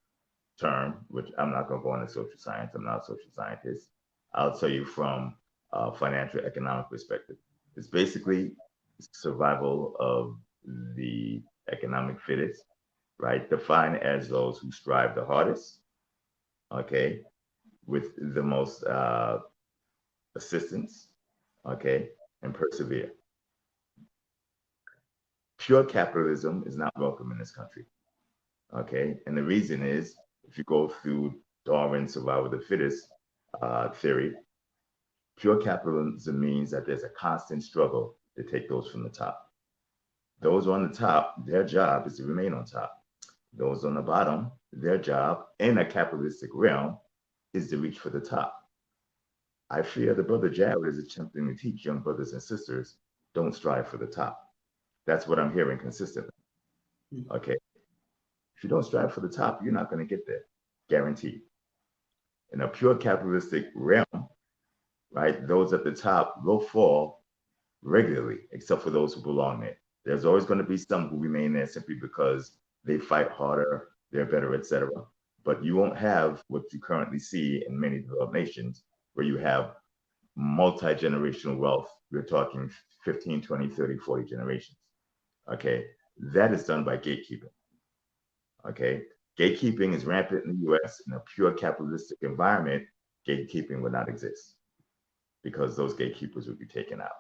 term, which I'm not going to go into social science. I'm not a social scientist. I'll tell you from a financial economic perspective. It's basically survival of the economic fittest, right? Defined as those who strive the hardest, okay, with the most assistance, okay, and persevere. Pure capitalism is not welcome in this country, okay? And the reason is, if you go through Darwin's survival of the fittest theory, pure capitalism means that there's a constant struggle to take those from the top. Those on the top, their job is to remain on top. Those on the bottom, their job in a capitalistic realm is to reach for the top. I fear the brother Jared is attempting to teach young brothers and sisters, don't strive for the top. That's what I'm hearing consistently. Okay. If you don't strive for the top, you're not going to get there, guaranteed. In a pure capitalistic realm, right, those at the top will fall regularly, except for those who belong there. There's always going to be some who remain there simply because they fight harder, they're better, etc. But you won't have what you currently see in many developed nations, where you have multi-generational wealth. We're talking 15, 20, 30, 40 generations. Okay, that is done by gatekeeping. Okay, gatekeeping is rampant in the US. In a pure capitalistic environment, gatekeeping would not exist, because those gatekeepers would be taken out.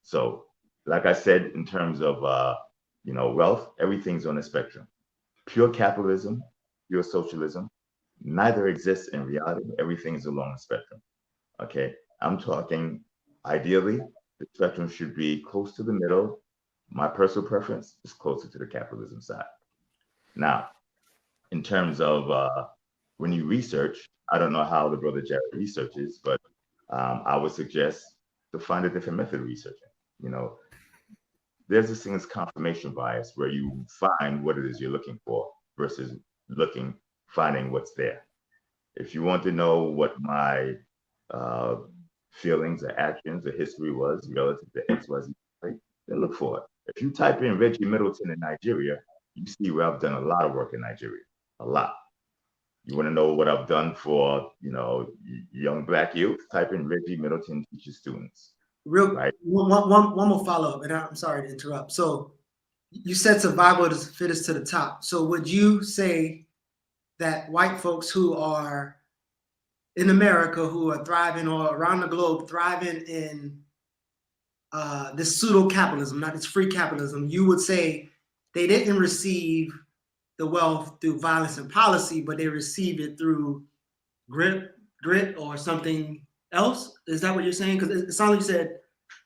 So, like I said, in terms of wealth, everything's on a spectrum. Pure capitalism, pure socialism, neither exists in reality. Everything is along the spectrum. Okay, I'm talking ideally, the spectrum should be close to the middle. My personal preference is closer to the capitalism side. Now, in terms of when you research, I don't know how the brother Jared researches, but I would suggest to find a different method of researching. You know, there's this thing as confirmation bias where you find what it is you're looking for versus finding what's there. If you want to know what my feelings or actions or history was relative to XYZ, right, then look for it. If you type in Reggie Middleton in Nigeria, you see where I've done a lot of work in Nigeria, a lot. You want to know what I've done for, you know, young Black youth? Type in Reggie Middleton teaches students. Real right. One more follow up, and I'm sorry to interrupt. So you said survival of the fittest to the top. So would you say that white folks who are in America, who are thriving, or around the globe thriving in this pseudo capitalism, not this free capitalism, you would say they didn't receive the wealth through violence and policy, but they received it through grit, or something else? Is that what you're saying? Because it sounded like you said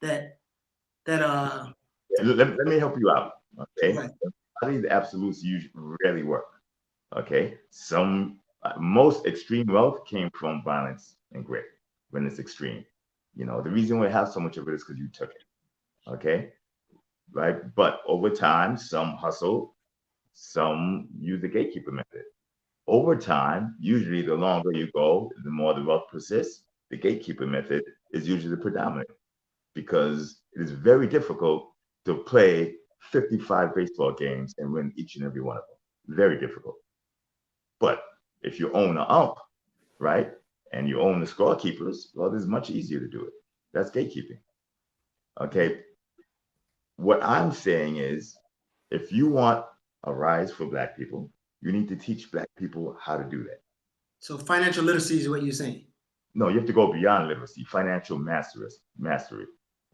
that let me help you out. Okay, right. These absolutes usually rarely work. Okay, most extreme wealth came from violence and grit when it's extreme. You know, the reason we have so much of it is because you took it. Okay, right? But over time, some hustle, some use the gatekeeper method. Over time, usually the longer you go, the more the wealth persists. The gatekeeper method is usually the predominant because it is very difficult to play 55 baseball games and win each and every one of them. Very difficult. But if you own an ump, right, and you own the scorekeepers, well, it's much easier to do it. That's gatekeeping. Okay. What I'm saying is, if you want a rise for Black people, you need to teach Black people how to do that. So financial literacy is what you're saying? No, you have to go beyond literacy, financial mastery.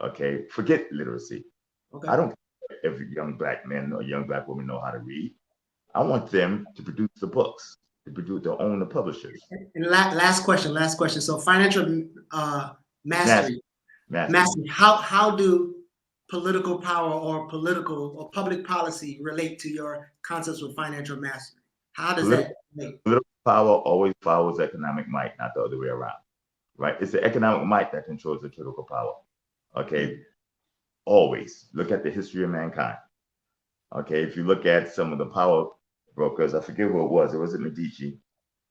Okay, forget literacy. Okay. I don't care if every young Black man or young Black woman know how to read. I want them to produce the books, to own the publishers. And last question. So financial mastery. How do political power or political or public policy relate to your concepts with financial mastery? How does that relate? Political power always follows economic might, not the other way around, right? It's the economic might that controls the political power, okay? Always. Look at the history of mankind, okay? If you look at some of the power brokers, I forget who it was. Was it Medici?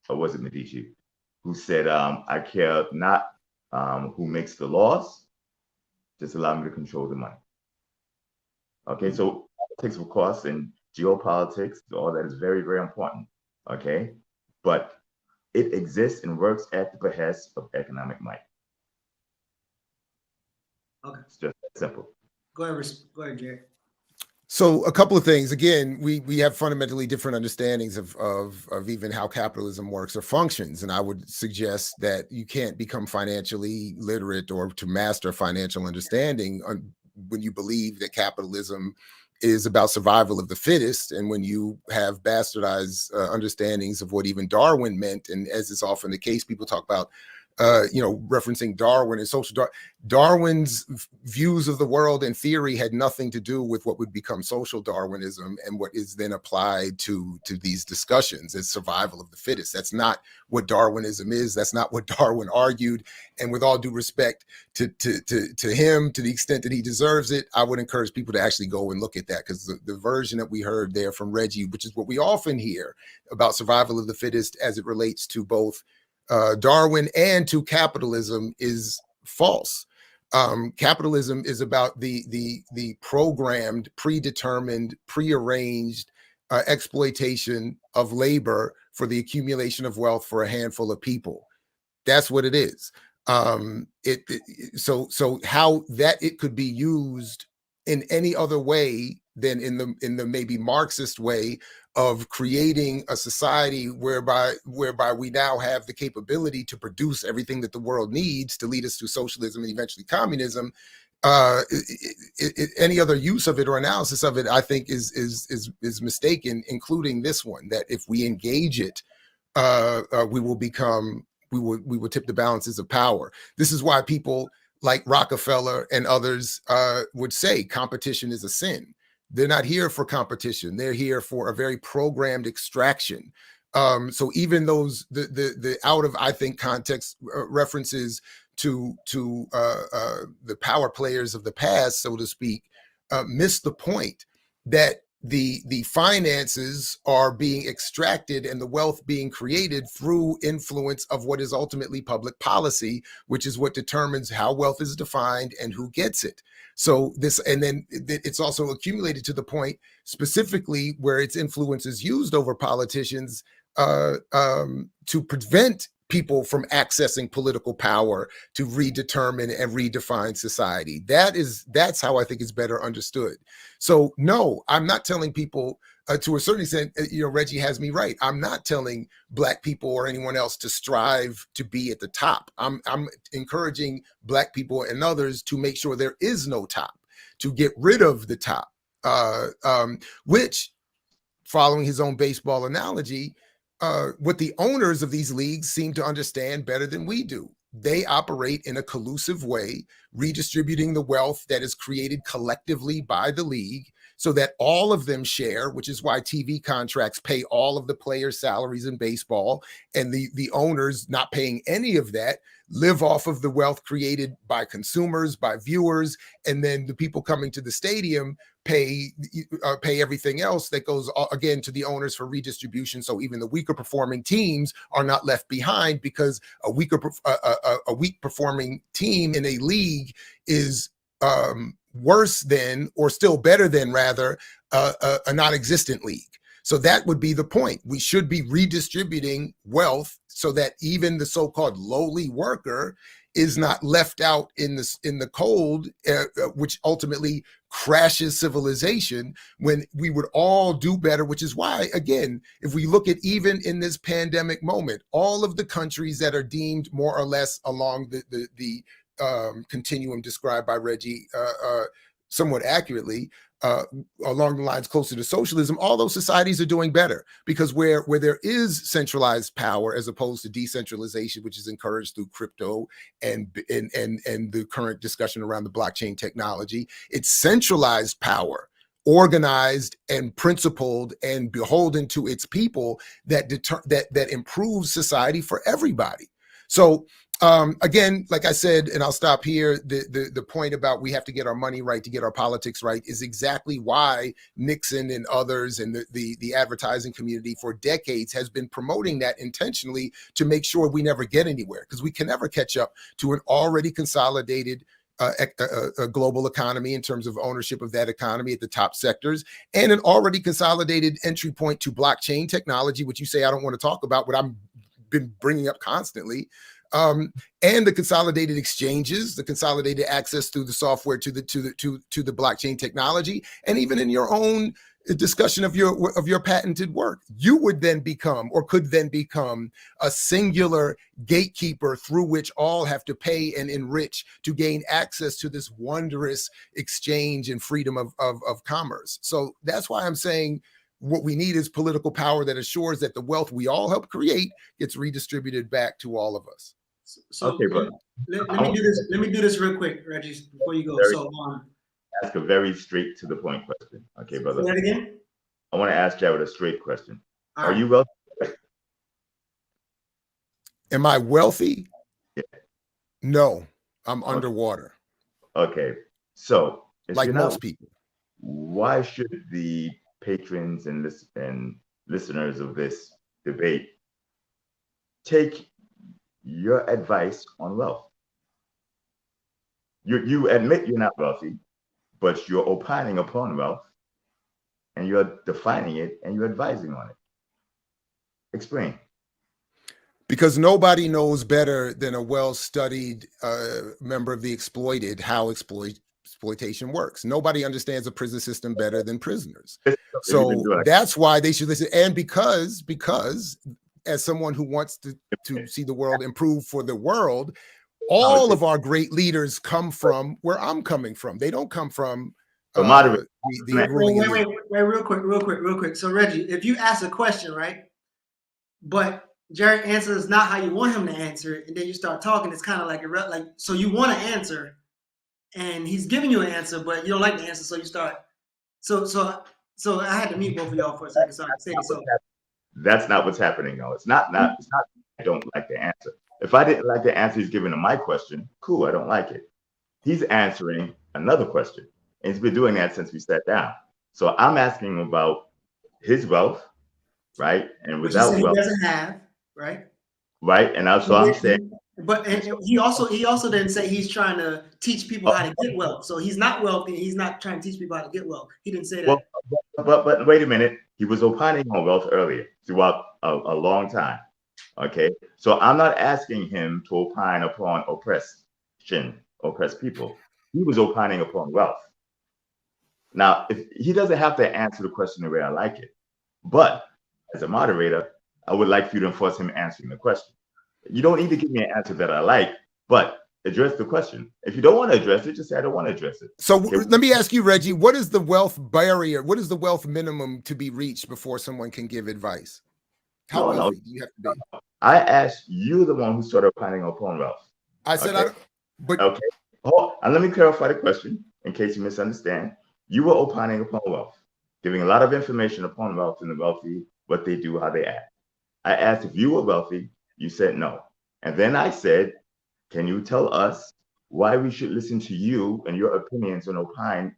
Or was it Medici? Who said, I care not who makes the laws, just allow me to control the money. Okay, so politics, of course, and geopolitics, all that is very, very important. Okay, but it exists and works at the behest of economic might. Okay, it's just that simple. Go ahead, Jerry. So a couple of things. Again, we have fundamentally different understandings of even how capitalism works or functions. And I would suggest that you can't become financially literate or to master financial understanding when you believe that capitalism is about survival of the fittest, and when you have bastardized understandings of what even Darwin meant. And as is often the case, people talk about referencing Darwin and social Darwin's views of the world and theory had nothing to do with what would become social Darwinism and what is then applied to these discussions as survival of the fittest. That's not what Darwinism is. That's not what Darwin argued. And with all due respect to him, to the extent that he deserves it, I would encourage people to actually go and look at that, because the version that we heard there from Reggie, which is what we often hear about survival of the fittest as it relates to both Darwin and to capitalism, is false. Capitalism is about the programmed, predetermined, prearranged exploitation of labor for the accumulation of wealth for a handful of people. That's what it is. So how that it could be used in any other way than in the maybe Marxist way of creating a society whereby we now have the capability to produce everything that the world needs to lead us to socialism and eventually communism. Any other use of it or analysis of it, I think, is mistaken, including this one, that if we engage it, we will tip the balances of power. This is why people like Rockefeller and others would say competition is a sin. They're not here for competition. They're here for a very programmed extraction So even those the out of, I think, context references to the power players of the past, so to speak, miss the point that the finances are being extracted and the wealth being created through influence of what is ultimately public policy, which is what determines how wealth is defined and who gets it. So this, and then it's also accumulated to the point specifically where its influence is used over politicians to prevent people from accessing political power to redetermine and redefine society. That's how I think it's better understood. So no, I'm not telling people to a certain extent, Reggie has me right. I'm not telling Black people or anyone else to strive to be at the top. I'm encouraging Black people and others to make sure there is no top, to get rid of the top, which, following his own baseball analogy, what the owners of these leagues seem to understand better than we do. They operate in a collusive way, redistributing the wealth that is created collectively by the league so that all of them share, which is why TV contracts pay all of the players' salaries in baseball, and the owners, not paying any of that, live off of the wealth created by consumers, by viewers, and then the people coming to the stadium pay everything else that goes again to the owners for redistribution. So even the weaker performing teams are not left behind, because a weak performing team in a league is worse than, or still better than rather, a non-existent league. So that would be the point. We should be redistributing wealth so that even the so-called lowly worker is not left out in the cold, which ultimately crashes civilization, when we would all do better. Which is why, again, if we look at even in this pandemic moment, all of the countries that are deemed more or less along the continuum described by Reggie somewhat accurately, along the lines closer to socialism, all those societies are doing better, because where there is centralized power as opposed to decentralization, which is encouraged through crypto and the current discussion around the blockchain technology, it's centralized power, organized and principled and beholden to its people, that improves society for everybody. So again, like I said, and I'll stop here, the point about we have to get our money right to get our politics right is exactly why Nixon and others and the advertising community for decades has been promoting that intentionally, to make sure we never get anywhere, because we can never catch up to an already consolidated a global economy in terms of ownership of that economy at the top sectors, and an already consolidated entry point to blockchain technology, which you say I don't want to talk about, but I'm been bringing up constantly, and the consolidated exchanges, the consolidated access through the software to the blockchain technology, and even in your own discussion of your patented work, you would then become, or could then become, a singular gatekeeper through which all have to pay and enrich to gain access to this wondrous exchange and freedom of commerce. So that's why I'm saying, what we need is political power that assures that the wealth we all help create gets redistributed back to all of us. So Okay, but let me do this. Let me do this real quick, Reggie, before you go. So ask a very straight to the point question. Okay, brother. Say that again. I want to ask Jared a straight question. All Are right. you wealthy? Am I wealthy? Yeah. No, I'm underwater. Okay, so like most people. Why should the patrons and listeners of this debate take your advice on wealth? You admit you're not wealthy, but you're opining upon wealth, and you're defining it, and you're advising on it. Explain. Because nobody knows better than a well-studied member of the exploited how exploitation works. Nobody understands the prison system better than prisoners. So that's why they should listen. And because as someone who wants to see the world improve for the world, all of our great leaders come from where I'm coming from. They don't come from wait, real quick. So Reggie, if you ask a question, right, but Jared answers not how you want him to answer it, and then you start talking, it's kind of like so you want to answer, and he's giving you an answer, but you don't like the answer, so you start. So I had to meet both of y'all for a second, so I can say so. That's not what's happening, though. It's not. I don't like the answer. If I didn't like the answer he's given to my question, cool. I don't like it. He's answering another question, and he's been doing that since we sat down. So I'm asking him about his wealth, right? And Which he said without he wealth, doesn't have, right? right? And so I'm saying, But and he also didn't say he's trying to teach people how to get wealth. So he's not wealthy. He's not trying to teach people how to get wealth. He didn't say that. well, but wait a minute. He was opining on wealth earlier throughout a long time. Okay, so I'm not asking him to opine upon oppressed people. He was opining upon wealth. Now, if he doesn't have to answer the question the way I like it, but as a moderator, I would like for you to enforce him answering the question. You don't need to give me an answer that I like, but address the question. If you don't want to address it, just say I don't want to address it. So Okay. let me ask you, Reggie, what is the wealth barrier? What is the wealth minimum to be reached before someone can give advice? How wealthy do you have to be? I asked you, the one who started opining upon wealth. I said, okay. But okay. Oh, and let me clarify the question in case you misunderstand. You were opining upon wealth, giving a lot of information upon wealth and the wealthy, what they do, how they act. I asked if you were wealthy. You said no. And then I said, can you tell us why we should listen to you and your opinions and opining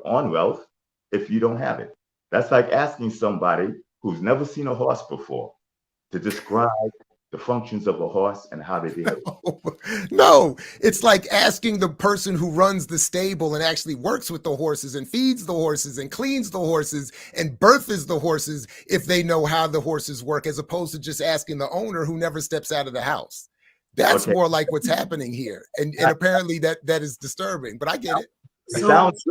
on wealth if you don't have it? That's like asking somebody who's never seen a horse before to describe the functions of a horse and how they behave. No, it's like asking the person who runs the stable and actually works with the horses and feeds the horses and cleans the horses and births the horses if they know how the horses work, as opposed to just asking the owner who never steps out of the house. That's more like what's happening here. And apparently that is disturbing, but I get it. It sounds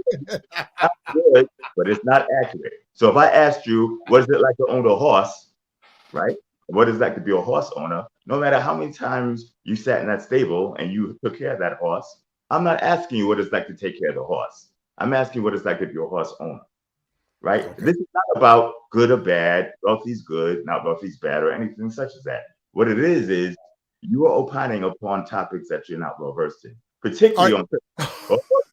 good, but it's not accurate. So if I asked you, what is it like to own a horse, right? What is it like to be a horse owner? No matter how many times you sat in that stable and you took care of that horse, I'm not asking you what it's like to take care of the horse. I'm asking what it's like to be a horse owner, right? Okay. This is not about good or bad, wealthy's good, not wealthy's bad, or anything such as that. What it is you are opining upon topics that you're not well versed in, particularly on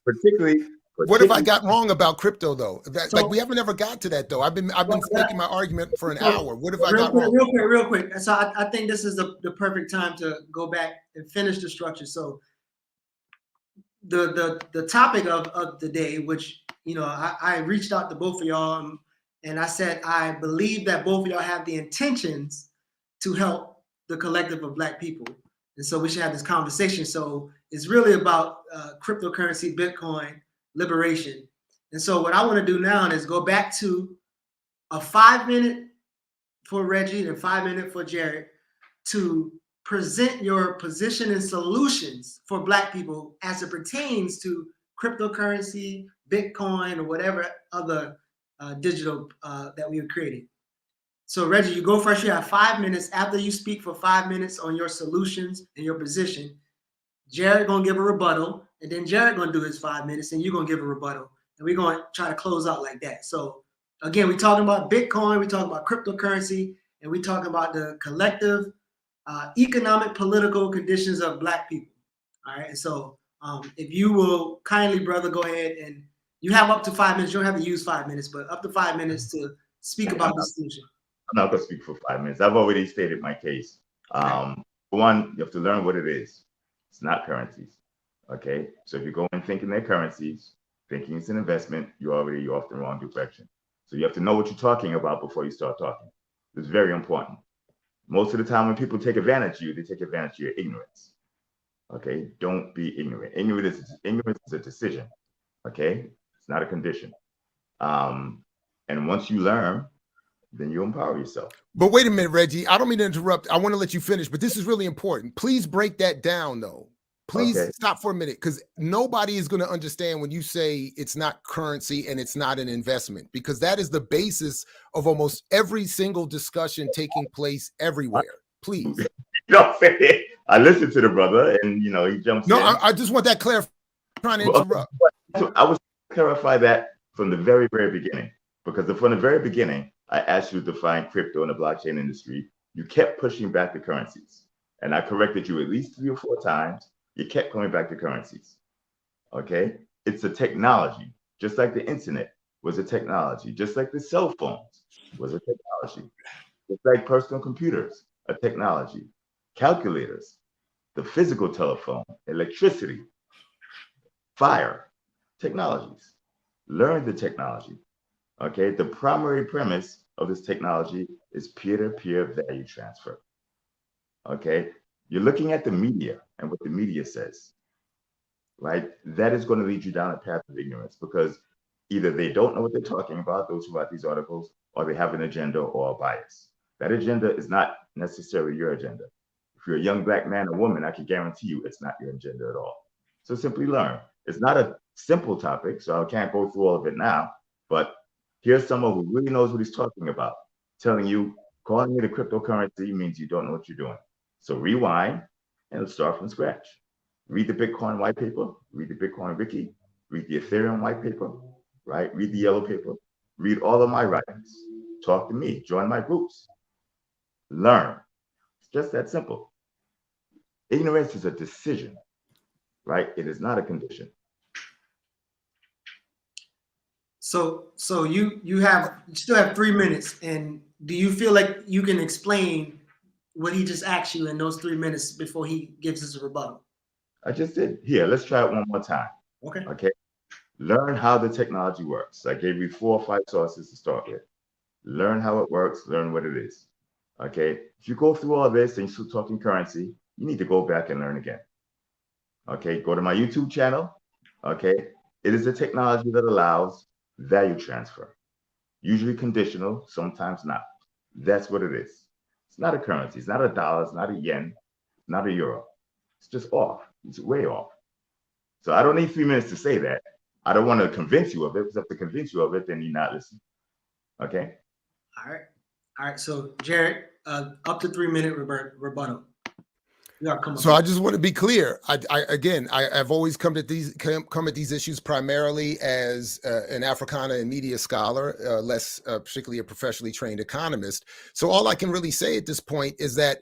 particularly. What have I got wrong about crypto, though? Like we haven't ever got to that, though. I've been making my argument for an hour. What have I got wrong? Real quick. So I think this is the perfect time to go back and finish the structure. So the topic of the day, which I reached out to both of y'all and I said I believe that both of y'all have the intentions to help the collective of Black people, and so we should have this conversation. So it's really about cryptocurrency, Bitcoin liberation. And so what I want to do now is go back to a 5-minute for Reggie and 5-minute for Jared to present your position and solutions for Black people as it pertains to cryptocurrency, Bitcoin, or whatever other digital that we have created. So Reggie, you go first. You have 5 minutes. After you speak for 5 minutes on your solutions and your position, Jared gonna give a rebuttal, and then Jared gonna do his 5 minutes, and you're gonna give a rebuttal, and we're gonna try to close out like that. So again, we're talking about Bitcoin, we're talking about cryptocurrency, and we're talking about the collective economic, political conditions of Black people. All right. And so if you will kindly, brother, go ahead, and you have up to 5 minutes. You don't have to use 5 minutes, but up to 5 minutes to speak about the solution. I'm not gonna speak for 5 minutes. I've already stated my case. For one, you have to learn what it is. It's not currencies, okay? So if you go in thinking they're currencies, thinking it's an investment, you're off the wrong direction. So you have to know what you're talking about before you start talking. It's very important. Most of the time when people take advantage of you, they take advantage of your ignorance, okay? Don't be ignorant. Ignorance is a decision, okay? It's not a condition. And once you learn, then you empower yourself. But wait a minute, Reggie. I don't mean to interrupt. I want to let you finish, but this is really important. Please break that down, though. Please stop for a minute, because nobody is going to understand when you say it's not currency and it's not an investment, because that is the basis of almost every single discussion taking place everywhere. Please. I listened to the brother, and he jumps in. I just want that clarified. Trying to interrupt. I was clarify that from the very, very beginning, because from the very beginning, I asked you to define crypto in the blockchain industry. You kept pushing back the currencies, and I corrected you at least 3 or 4 times. You kept coming back to currencies. Okay, it's a technology, just like the internet was a technology, just like the cell phones was a technology. It's like personal computers, a technology, calculators, the physical telephone, electricity, fire, technologies. Learn the technology. Okay, the primary premise of this technology is peer-to-peer value transfer. Okay, you're looking at the media and what the media says, right? That is going to lead you down a path of ignorance because either they don't know what they're talking about, those who write these articles, or they have an agenda or a bias. That agenda is not necessarily your agenda. If you're a young black man or woman, I can guarantee you it's not your agenda at all. So simply learn. It's not a simple topic, so I can't go through all of it now, but here's someone who really knows what he's talking about, telling you calling it a cryptocurrency means you don't know what you're doing. So rewind and start from scratch. Read the Bitcoin white paper, read the Bitcoin Wiki, read the Ethereum white paper, right? Read the yellow paper, read all of my writings. Talk to me, join my groups. Learn. It's just that simple. Ignorance is a decision, right? It is not a condition. So you still have 3 minutes, and do you feel like you can explain what he just asked you in those 3 minutes before he gives us a rebuttal? I just did. Here, let's try it one more time. Okay. Okay. Learn how the technology works. I gave you 4 or 5 sources to start with. Learn how it works, learn what it is. Okay. If you go through all this and you're still talking currency, you need to go back and learn again. Okay. Go to my YouTube channel. Okay. It is a technology that allows value transfer, usually conditional, sometimes not. That's what it is. It's not a currency. It's not a dollar. It's not a yen. It's not a euro. It's just off. It's way off. So I don't need 3 minutes to say that. I don't want to convince you of it, because if to convince you of it, then you're not listening. Okay? All right. All right. So Jared, up to 3 minute rebuttal. So I just want to be clear. I've always come at these issues primarily as an Africana and media scholar, less particularly a professionally trained economist. So all I can really say at this point is that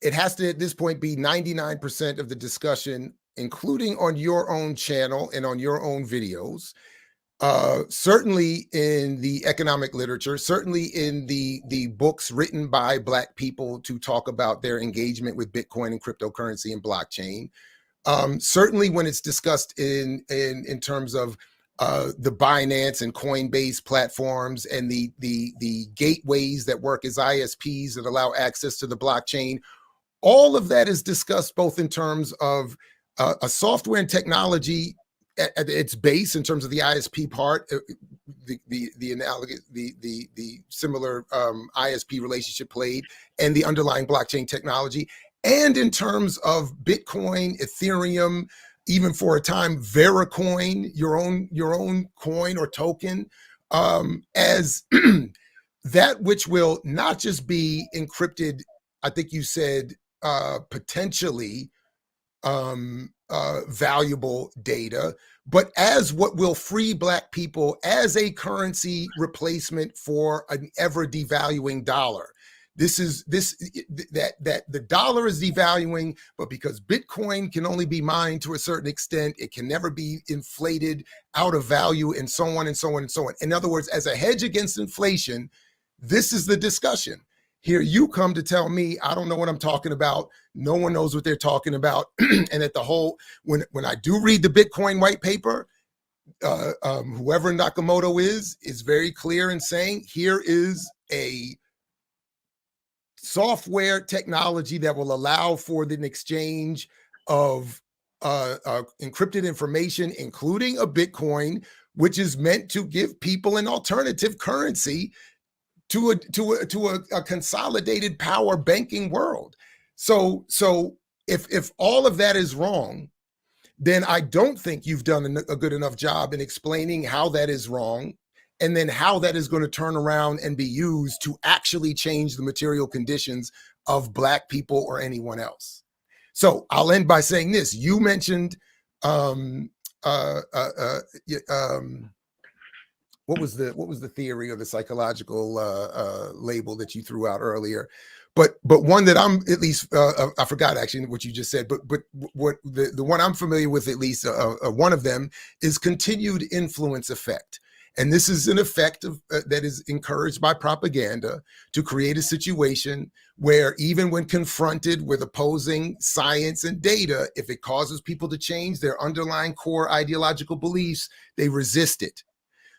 it has to at this point be 99% of the discussion, including on your own channel and on your own videos. Certainly in the economic literature, certainly in the books written by Black people to talk about their engagement with Bitcoin and cryptocurrency and blockchain. Certainly when it's discussed in terms of the Binance and Coinbase platforms and the gateways that work as ISPs that allow access to the blockchain. All of that is discussed both in terms of a software and technology at its base in terms of the ISP part, the analogous, the similar ISP relationship played, and the underlying blockchain technology, and in terms of Bitcoin, Ethereum, even for a time Vericoin, your own coin or token, as that which will not just be encrypted. I think you said potentially valuable data, but as what will free Black people as a currency replacement for an ever devaluing dollar. That the dollar is devaluing, but because Bitcoin can only be mined to a certain extent, it can never be inflated out of value, and so on and so on and so on. In other words, as a hedge against inflation, this is the discussion. Here you come to tell me I don't know what I'm talking about. No one knows what they're talking about. And that the whole, when I do read the Bitcoin white paper, whoever Nakamoto is very clear in saying, here is a software technology that will allow for the exchange of encrypted information, including a Bitcoin, which is meant to give people an alternative currency to a consolidated power banking world. So if all of that is wrong, then I don't think you've done a good enough job in explaining how that is wrong, and then how that is going to turn around and be used to actually change the material conditions of Black people or anyone else. So I'll end by saying this. You mentioned what was the theory or the psychological label that you threw out earlier? But one that I'm at least I forgot actually what you just said. But what the one I'm familiar with, at least one of them, is continued influence effect. And this is an effect of, that is encouraged by propaganda to create a situation where even when confronted with opposing science and data, if it causes people to change their underlying core ideological beliefs, they resist it.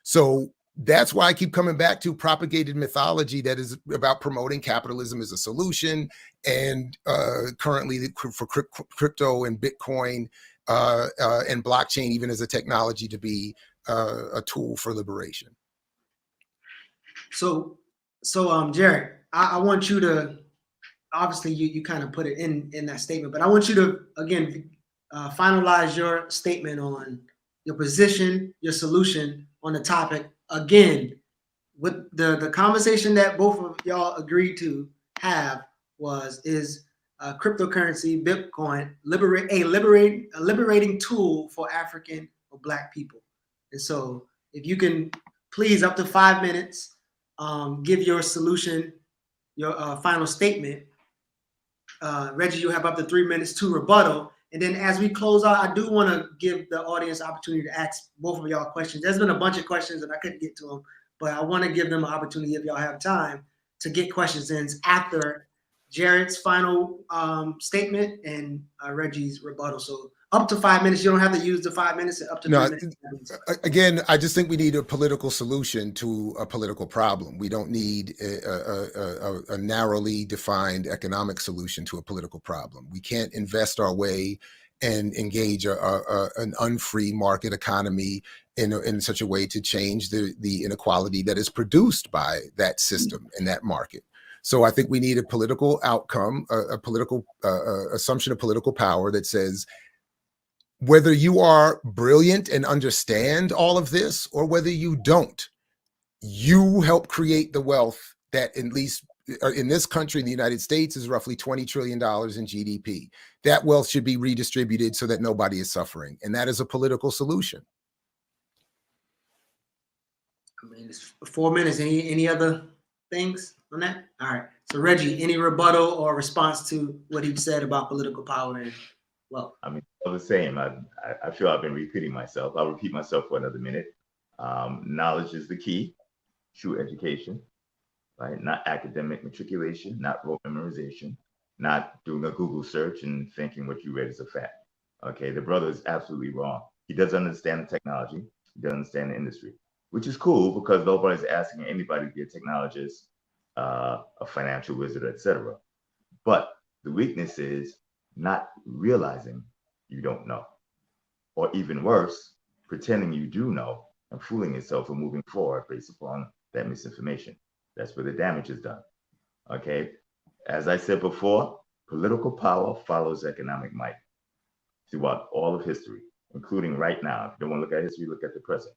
So that's why I keep coming back to propagated mythology that is about promoting capitalism as a solution, and currently for crypto and Bitcoin and blockchain even as a technology to be a tool for liberation. So Jared, I want you to, obviously you kind of put it in that statement, but I want you to again finalize your statement on your position, your solution on the topic again. With the conversation that both of y'all agreed to have is cryptocurrency, Bitcoin, a liberating tool for African or Black people. And so if you can please, up to 5 minutes, give your solution, your final statement. Reggie, you have up to 3 minutes to rebuttal. And then as we close out, I do want to give the audience opportunity to ask both of y'all questions. There's been a bunch of questions and I couldn't get to them, but I want to give them an opportunity, if y'all have time, to get questions in after Jared's final statement and Reggie's rebuttal. So up to 5 minutes. You don't have to use the 5 minutes. Up to 3 minutes. Again, I just think we need a political solution to a political problem. We don't need a narrowly defined economic solution to a political problem. We can't invest our way and engage an unfree market economy in such a way to change the inequality that is produced by that system and that market. So I think we need a political outcome, a political assumption of political power that says, whether you are brilliant and understand all of this or whether you don't, you help create the wealth that, at least in this country, in the United States, is roughly $20 trillion in GDP. That wealth should be redistributed so that nobody is suffering. And that is a political solution. I mean, it's 4 minutes. Any other things on that? All right. So Reggie, any rebuttal or response to what he said about political power? And well, I mean, all the same. I feel I've been repeating myself. I'll repeat myself for another minute. Knowledge is the key. True education, right? Not academic matriculation, not rote memorization, not doing a Google search and thinking what you read is a fact. Okay, the brother is absolutely wrong. He doesn't understand the technology. He doesn't understand the industry, which is cool because nobody's asking anybody to be a technologist, a financial wizard, etc. But the weakness is not realizing you don't know, or even worse, pretending you do know and fooling yourself and moving forward based upon that misinformation. That's where the damage is done. Okay, as I said before, political power follows economic might throughout all of history, including right now. If you don't want to look at history, look at the present.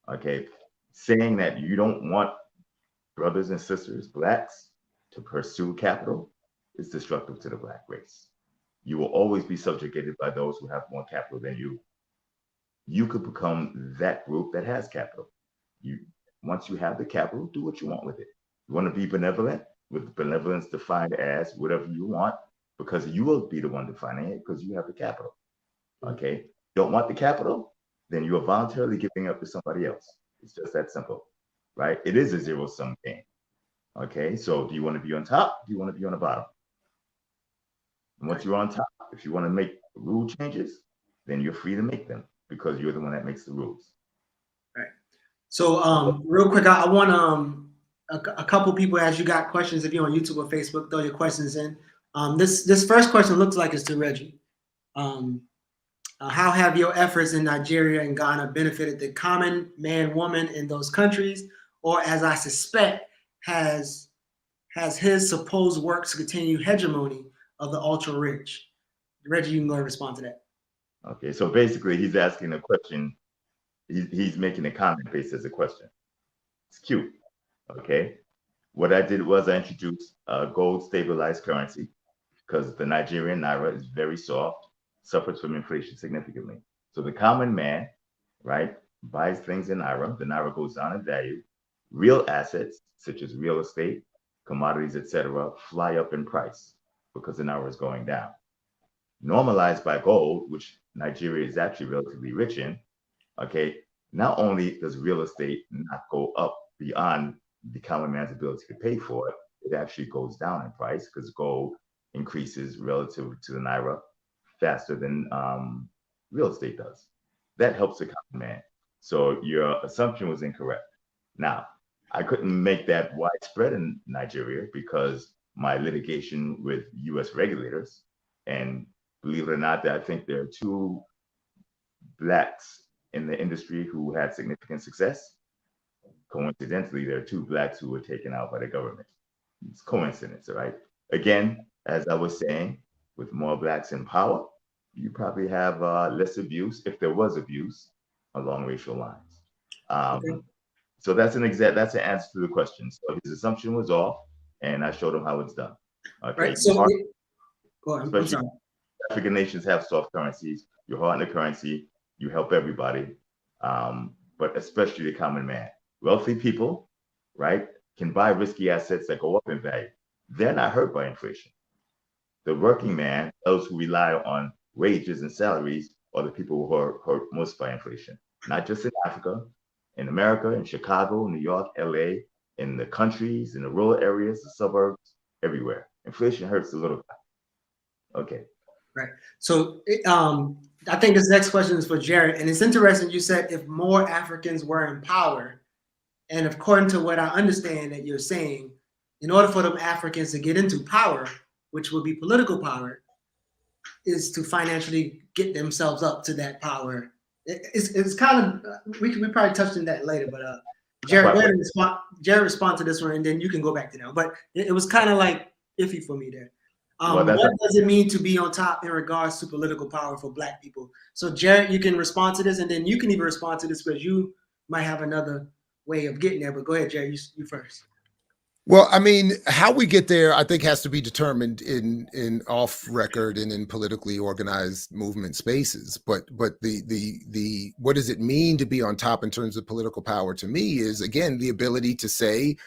Okay, saying that you don't want brothers and sisters, Blacks, to pursue capital is destructive to the Black race. You will always be subjugated by those who have more capital than you. You could become that group that has capital. Once you have the capital, do what you want with it. You want to be benevolent, with benevolence defined as whatever you want, because you will be the one defining it because you have the capital. Okay? Don't want the capital, then you are voluntarily giving up to somebody else. It's just that simple, right? It is a zero-sum game. Okay? So do you want to be on top? Do you want to be on the bottom? And once you're on top, if you want to make rule changes, then you're free to make them because you're the one that makes the rules. Right. So real quick, I want a couple people, as you got questions, if you're on YouTube or Facebook, throw your questions in. This first question looks like it's to Reggie. How have your efforts in Nigeria and Ghana benefited the common man, woman in those countries? Or, as I suspect, has his supposed works continue hegemony of the ultra rich? Reggie, you can go ahead and respond to that. Okay, so basically he's asking a question. He's making a comment based as a question. It's cute. Okay. What I did was I introduced a gold stabilized currency because the Nigerian naira is very soft, suffers from inflation significantly. So the common man, right, buys things in naira. The naira goes down in value. Real assets such as real estate, commodities, etc., fly up in price because the naira is going down. Normalized by gold, which Nigeria is actually relatively rich in, okay, not only does real estate not go up beyond the common man's ability to pay for it, it actually goes down in price because gold increases relative to the naira faster than real estate does. That helps the common man. So your assumption was incorrect. Now, I couldn't make that widespread in Nigeria because my litigation with US regulators, and believe it or not, I think there are two blacks in the industry who had significant success. Coincidentally, there are two blacks who were taken out by the government. It's coincidence, all right? Again, as I was saying, with more blacks in power, you probably have less abuse, if there was abuse, along racial lines. Okay. So that's an answer to the question. So his assumption was off, and I showed him how it's done. Okay. Right. So, go on. I'm sorry. African nations have soft currencies. You're hard in the currency. You help everybody, but especially the common man. Wealthy people, right, can buy risky assets that go up in value. They're not hurt by inflation. The working man, those who rely on wages and salaries, are the people who are hurt most by inflation. Not just in Africa, in America, in Chicago, New York, LA, in the countries, in the rural areas, the suburbs, everywhere. Inflation hurts the little guy. Okay. Right. So I think this next question is for Jared. And it's interesting you said if more Africans were in power, and according to what I understand that you're saying, in order for them Africans to get into power, which would be political power, is to financially get themselves up to that power. It's kind of, we probably touched on that later, but Jared, go ahead and respond to this one, and then you can go back to that. But it was kind of like iffy for me there. What does it mean to be on top in regards to political power for Black people? So Jared, you can respond to this, and then you can even respond to this because you might have another way of getting there. But go ahead, Jared, you first. Well, I mean, how we get there, I think, has to be determined in off record and in politically organized movement spaces. But the what does it mean to be on top in terms of political power? To me, is again the ability to say,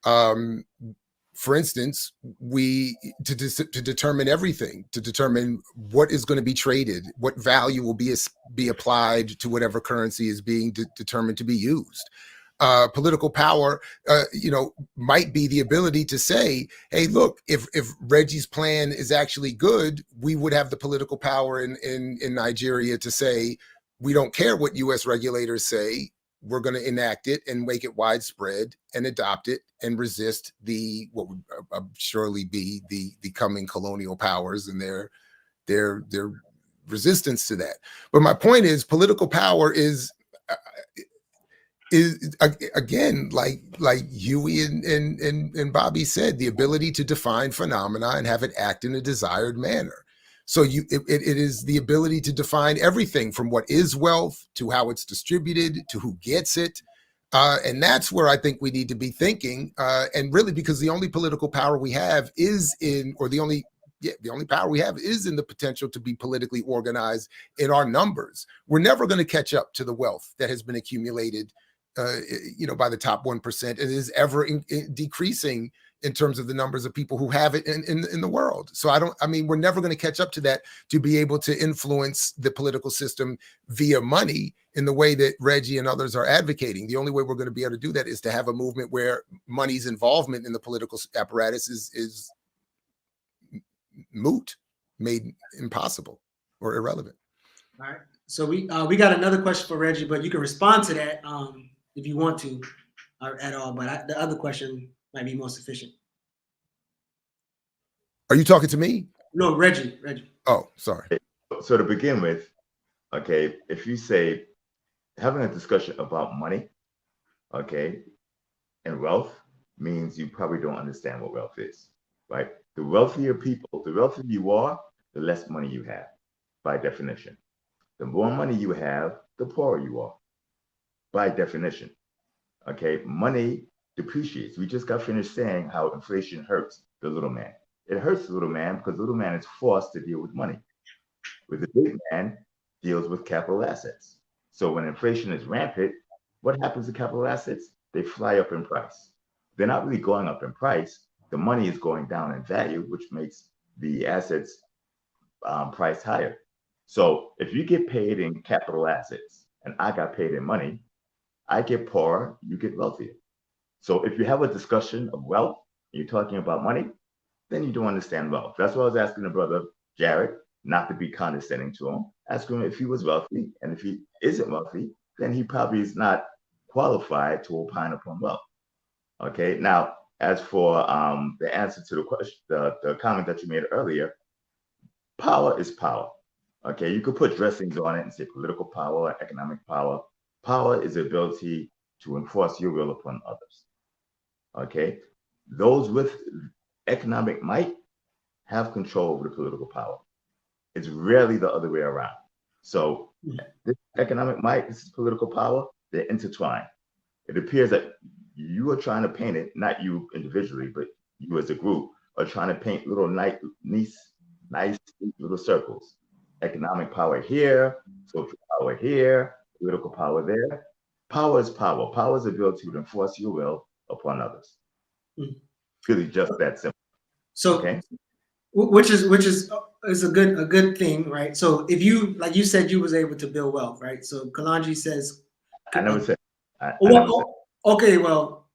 for instance, to determine everything, to determine what is going to be traded, what value will be applied to whatever currency is being determined to be used. Political power, might be the ability to say, hey, look, if Reggie's plan is actually good, we would have the political power in Nigeria to say, we don't care what US regulators say, we're going to enact it and make it widespread and adopt it and resist what would surely be the coming colonial powers and their resistance to that. But my point is, political power is again, like Huey and Bobby said, the ability to define phenomena and have it act in a desired manner. So it is the ability to define everything from what is wealth to how it's distributed to who gets it. And that's where I think we need to be thinking. And really, because the only political power we have is the only power we have is in the potential to be politically organized in our numbers. We're never going to catch up to the wealth that has been accumulated by the top 1%. It is ever decreasing in terms of the numbers of people who have it in the world. So we're never going to catch up to that, to be able to influence the political system via money in the way that Reggie and others are advocating. The only way we're going to be able to do that is to have a movement where money's involvement in the political apparatus is moot, made impossible or irrelevant. All right. So we got another question for Reggie, but you can respond to that if you want to at all. But the other question might be more sufficient. Are you talking to me? No, Reggie. Oh, sorry. So to begin with, okay, if you say having a discussion about money, okay, and wealth means you probably don't understand what wealth is, right? The wealthier you are, the less money you have, by definition. The more money you have, the poorer you are, by definition. Okay, money depreciates. We just got finished saying how inflation hurts the little man. It hurts the little man because the little man is forced to deal with money. With the big man deals with capital assets. So when inflation is rampant, what happens to capital assets? They fly up in price. They're not really going up in price. The money is going down in value, which makes the assets priced higher. So if you get paid in capital assets and I got paid in money, I get poorer, you get wealthier. So if you have a discussion of wealth, you're talking about money, then you don't understand wealth. That's why I was asking the brother Jared, not to be condescending to him, ask him if he was wealthy, and if he isn't wealthy, then he probably is not qualified to opine upon wealth. Okay. Now, as for the answer to the question, the comment that you made earlier, power is power. Okay, you could put dressings on it and say political power, economic power. Power is the ability to enforce your will upon others. Okay, those with economic might have control over the political power. It's rarely the other way around. So this economic might, this is political power, they're intertwined. It appears that you are trying to paint it, not you individually, but you as a group are trying to paint little nice little circles. Economic power here, social power here, political power there. Power is power. Power is the ability to enforce your will upon others. Really just that simple. So, okay? which is a good thing, right? So if you, like you said, you was able to build wealth, right? So Kalanji says, I never said. Okay, well,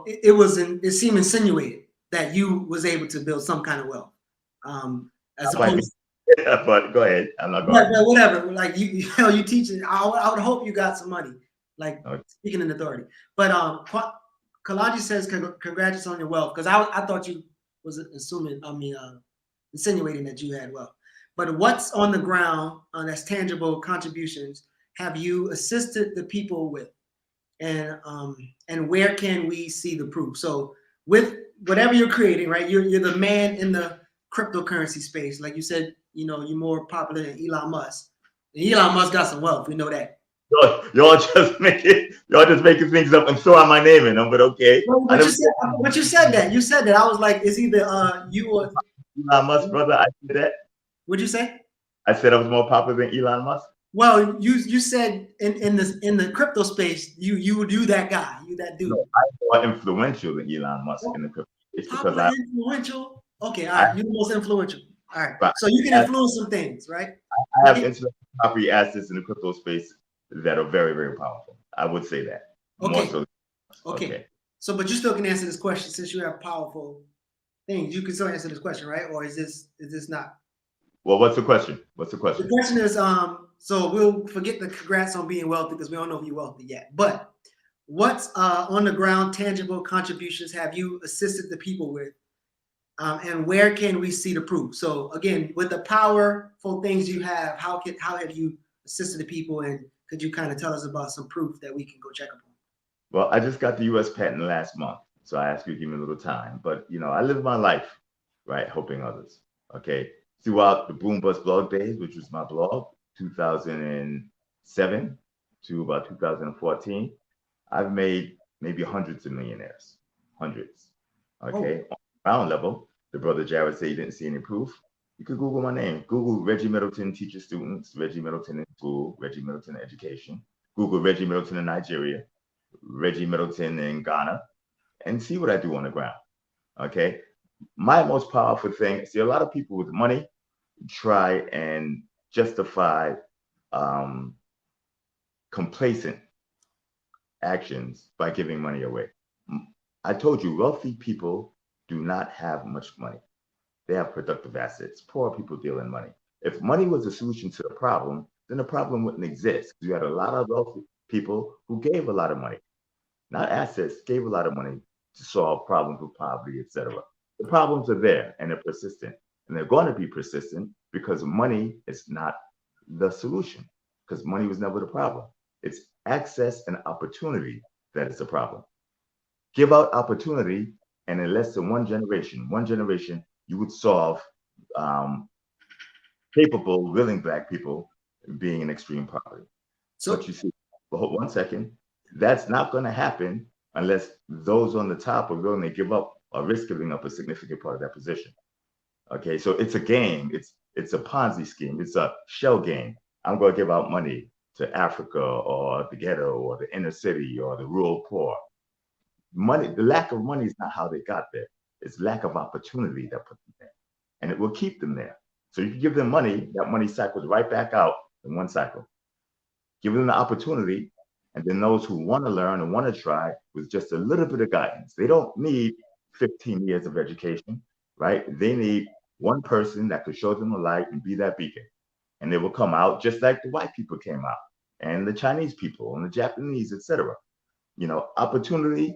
it seemed insinuated that you was able to build some kind of wealth. As opposed, but go ahead. I'm not going. But whatever. Like you teach it. I would hope you got some money. Like speaking in authority. But Kalanji says congratulations on your wealth, because I thought you was insinuating that you had wealth. But what's on the ground that's tangible contributions have you assisted the people with? And where can we see the proof? So with whatever you're creating, right? You're the man in the cryptocurrency space. Like you said, you're more popular than Elon Musk. And Elon Musk got some wealth. We know that. Y'all just making things up and throwing my name in them, but okay. But you said that. You said that. I was like, it's either you or Elon Musk, brother. I said that. What'd you say? I said I was more popular than Elon Musk. Well, you said in the crypto space, you that guy, you that dude. No, I'm more influential than Elon Musk in the crypto space because I'm influential. Okay, all right. You're the most influential. All right. Right. So you can influence some things, right? I have intellectual property assets in the crypto space that are very, very powerful. I would say that. Okay. More so. Okay. So, but you still can answer this question since you have powerful things. You can still answer this question, right? Or is this not? Well, what's the question? What's the question? The question is, so we'll forget the congrats on being wealthy because we don't know if you're wealthy yet. But what's on the ground tangible contributions have you assisted the people with? And where can we see the proof? So again, with the powerful things you have, how have you assisted the people? And could you kind of tell us about some proof that we can go check upon? Well, I just got the U.S. patent last month, so I ask you to give me a little time. But I live my life, right, helping others. Okay, throughout the Boom Bust blog days, which was my blog, 2007 to about 2014, I've made maybe hundreds of millionaires, hundreds. Okay, on the ground level, the brother Jared said he didn't see any proof. You could Google my name. Google Reggie Middleton teacher students, Reggie Middleton in school, Reggie Middleton education. Google Reggie Middleton in Nigeria, Reggie Middleton in Ghana, and see what I do on the ground. Okay. My most powerful thing, see, a lot of people with money try and justify complacent actions by giving money away. I told you, wealthy people do not have much money. They have productive assets. Poor people deal in money. If money was the solution to the problem, then the problem wouldn't exist. You had a lot of wealthy people who gave a lot of money, not assets, gave a lot of money to solve problems with poverty, etc. The problems are there and they're persistent. And they're going to be persistent because money is not the solution, because money was never the problem. It's access and opportunity that is the problem. Give out opportunity, and in less than one generation, you would solve capable, willing Black people being in extreme poverty. So, but you see, hold 1 second, that's not going to happen unless those on the top are willing to give up or risk giving up a significant part of that position. Okay, so it's a game. It's a Ponzi scheme. It's a shell game. I'm going to give out money to Africa or the ghetto or the inner city or the rural poor. Money, the lack of money is not how they got there. It's lack of opportunity that put them there, and it will keep them there. So you can give them money, that money cycles right back out in one cycle. Give them the opportunity, And then those who want to learn and want to try with just a little bit of guidance. They don't need 15 years of education, right? They need one person that could show them the light and be that beacon. And they will come out just like the white people came out, and the Chinese people and the Japanese, etc. You know, opportunity,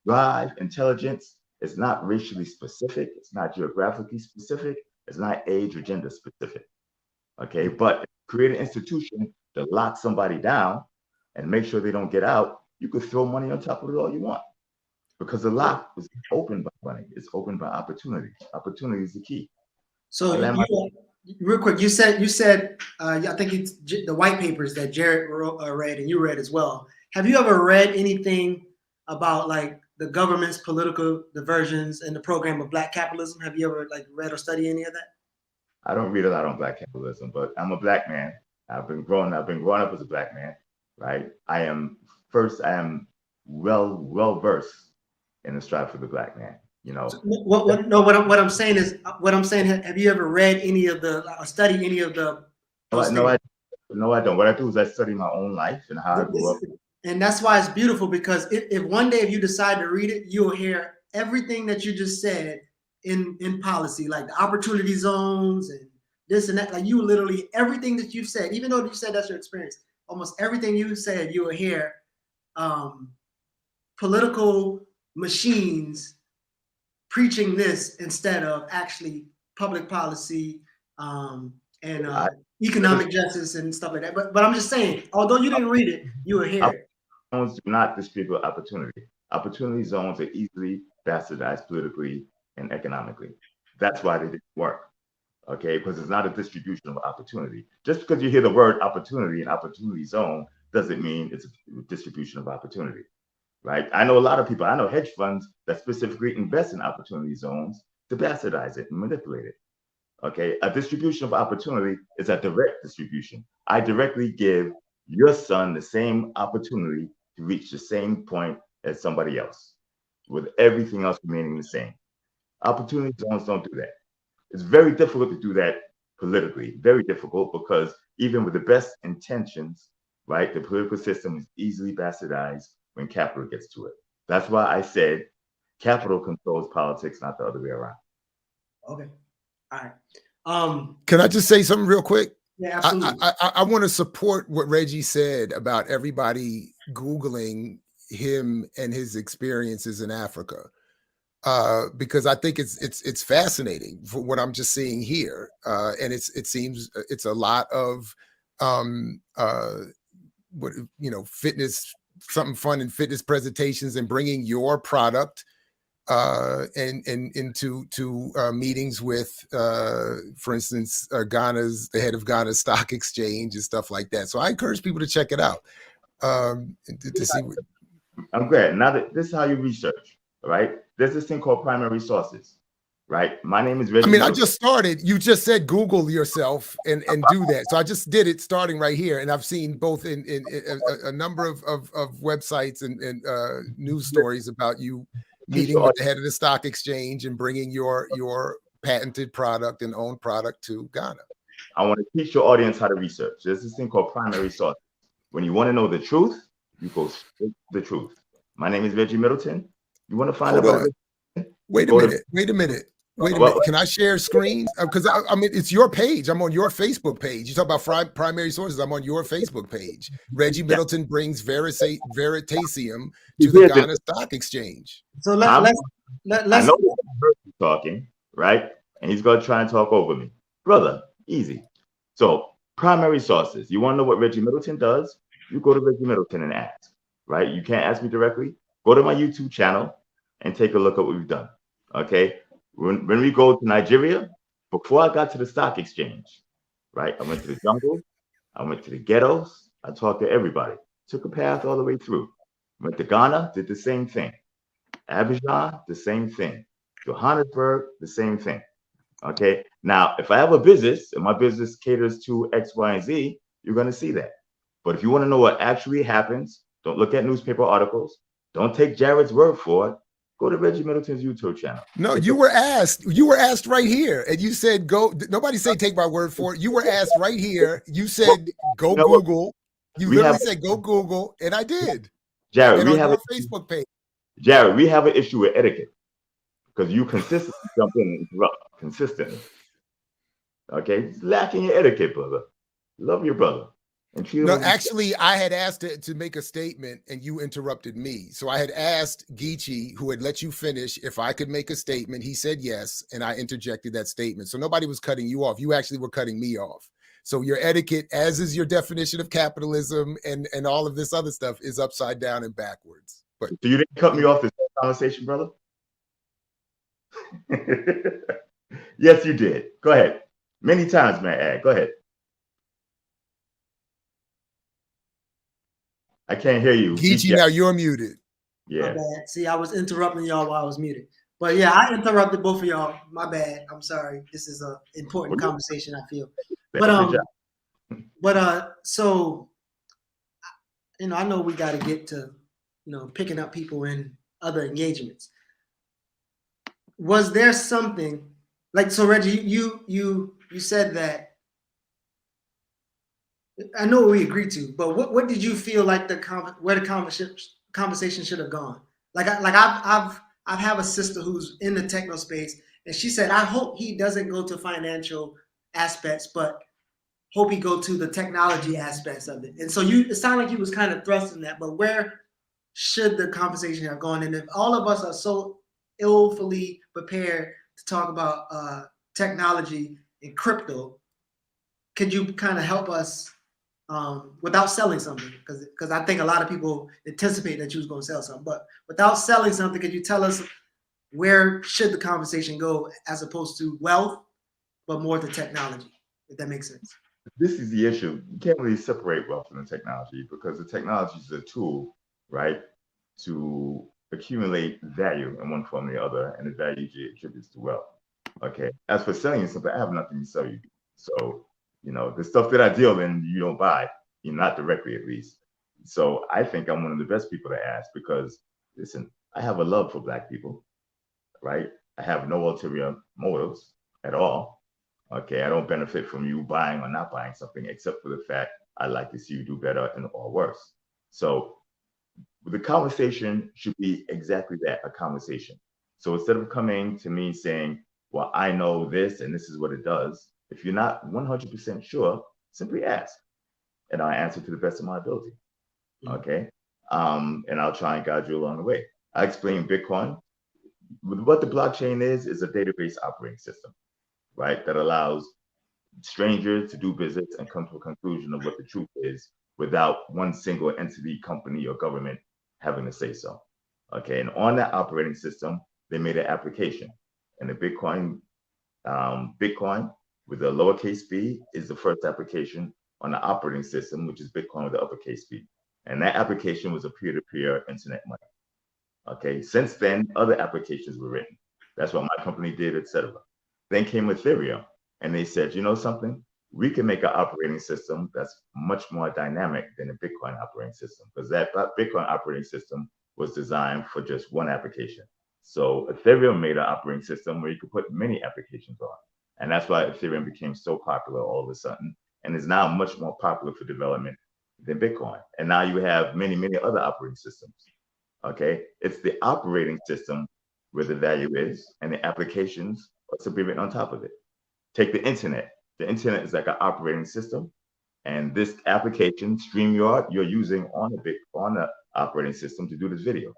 drive, intelligence is not racially specific. It's not geographically specific. It's not age or gender specific. Okay, but create an institution to lock somebody down and make sure they don't get out. You could throw money on top of it all you want, because the lock is opened by money. It's opened by opportunity. Opportunity is the key. So real quick, you said I think it's the white papers that Jared read and you read as well. Have you ever read anything about like the government's political diversions and the program of Black capitalism? Have you ever like read or studied any of that? I don't read a lot on Black capitalism, but I'm a Black man. I've been growing up as a Black man, right? I am well versed in the strive for the Black man. You know, what I'm saying is, have you ever read any of the, or studied any of the? No, I don't. What I do is I study my own life and how I grew up. And that's why it's beautiful, because if one day if you decide to read it, you'll hear everything that you just said in policy, like the opportunity zones and this and that. Like you literally, everything that you've said, even though you said that's your experience, almost everything you said, you will hear political machines preaching this instead of actually public policy and economic justice and stuff like that. But I'm just saying, although you didn't read it, you will hear it. Zones do not distribute opportunity. Opportunity zones are easily bastardized politically and economically. That's why they didn't work. Okay, because it's not a distribution of opportunity. Just because you hear the word opportunity and opportunity zone doesn't mean it's a distribution of opportunity, right? I know a lot of people, I know hedge funds that specifically invest in opportunity zones to bastardize it and manipulate it. Okay, a distribution of opportunity is a direct distribution. I directly give your son the same opportunity to reach the same point as somebody else, with everything else remaining the same. Opportunity zones don't do that. It's very difficult to do that politically, very difficult, because even with the best intentions, right, the political system is easily bastardized when capital gets to it. That's why I said capital controls politics, not the other way around. Okay. All right. Can I just say something real quick? Yeah, absolutely. I want to support what Reggie said about everybody Googling him and his experiences in Africa, because I think it's fascinating for what I'm just seeing here, and it seems it's a lot of what, you know, fitness, something fun and fitness presentations, and bringing your product and into meetings with, for instance, the head of Ghana's stock exchange and stuff like that. So I encourage people to check it out. To see what... I'm glad. Now that this is how you research, right? There's this thing called primary sources, right? My name is Reggie. I mean, I just started. You just said Google yourself and do that. So I just did it starting right here, and I've seen both in a number of websites and news stories about you meeting with the head of the stock exchange and bringing your patented product and own product to Ghana. I want to teach your audience how to research. There's this thing called primary sources. When you want to know the truth, you go straight to the truth. My name is Reggie Middleton. You want to find out? Wait a minute. Can I share screens? Because I mean, it's your page. I'm on your Facebook page. You talk about primary sources. I'm on your Facebook page. Reggie Middleton brings Veritaseum to the Ghana Stock Exchange. So let's. I know this person talking, right? And he's going to try and talk over me. Brother, easy. So primary sources. You want to know what Reggie Middleton does? You go to Reggie Middleton and ask, right? You can't ask me directly. Go to my YouTube channel and take a look at what we've done, okay? When we go to Nigeria, before I got to the stock exchange, right? I went to the jungle, I went to the ghettos, I talked to everybody, took a path all the way through. Went to Ghana, did the same thing. Abidjan, the same thing. Johannesburg, the same thing, okay? Now, if I have a business and my business caters to X, Y, and Z, you're gonna see that. But if you wanna know what actually happens, don't look at newspaper articles, don't take Jared's word for it. Go to Reggie Middleton's YouTube channel. No, you were asked right here, and you said go. Nobody say take my word for it. You were asked right here. You said go Google. You we literally have said go Google, and I did. Jared. And We on have your Facebook page. Jared. We have an issue with etiquette because you consistently jump in and interrupt consistently. Okay, it's lacking in etiquette, brother. Love your brother and treat him No, with respect. actually, I had asked to make a statement, and you interrupted me. So I had asked Geechee, who had let you finish, if I could make a statement. He said yes, and I interjected that statement. So nobody was cutting you off. You actually were cutting me off. So your etiquette, as is your definition of capitalism and all of this other stuff, is upside down and backwards. But So you didn't cut me off this whole conversation, brother? Yes, you did. Go ahead. Many times, man. Go ahead. I can't hear you. Geechee, now you're muted. My Yeah. bad. See, I was interrupting y'all while I was muted. But yeah, I interrupted both of y'all. My bad. I'm sorry. This is an important conversation, I feel. So I know we got to get to picking up people in other engagements. Was there something so Reggie, you said that, I know what we agreed to, but what did you feel like where the conversation should have gone? I have a sister who's in the techno space, and she said, I hope he doesn't go to financial aspects, but hope he go to the technology aspects of it. And so it sounded like you was kind of thrusting that, but where should the conversation have gone? And if all of us are so illfully prepared to talk about technology and crypto, could you kind of help us without selling something? Because I think a lot of people anticipate that you was going to sell something, but without selling something, could you tell us where should the conversation go as opposed to wealth, but more to technology, if that makes sense? This is the issue. You can't really separate wealth from the technology because the technology is a tool, right, to accumulate value in one form or the other, and the value attributes to wealth. Okay. As for selling something, I have nothing to sell you. So, the stuff that I deal in, you don't buy, not directly at least. So I think I'm one of the best people to ask because, listen, I have a love for Black people, right? I have no ulterior motives at all. Okay, I don't benefit from you buying or not buying something except for the fact I'd like to see you do better or worse. So the conversation should be exactly that, a conversation. So instead of coming to me saying, well, I know this and this is what it does, if you're not 100% sure, simply ask and I'll answer to the best of my ability. Okay. And I'll try and guide you along the way. I explain Bitcoin. What the blockchain is a database operating system, right? That allows strangers to do business and come to a conclusion of what the truth is without one single entity, company, or government having to say so. Okay. And on that operating system, they made an application. And the Bitcoin with a lowercase b is the first application on the operating system, which is Bitcoin with the uppercase b. And that application was a peer-to-peer internet money. Okay, since then, other applications were written. That's what my company did, etc. Then came Ethereum, and they said, you know something? We can make an operating system that's much more dynamic than a Bitcoin operating system, because that Bitcoin operating system was designed for just one application. So Ethereum made an operating system where you could put many applications on. And that's why Ethereum became so popular all of a sudden, and is now much more popular for development than Bitcoin. And now you have many, many other operating systems. Okay, it's the operating system where the value is, and the applications are simply written on top of it. Take the internet. The internet is like an operating system, and this application, StreamYard, you're using on the operating system to do this video.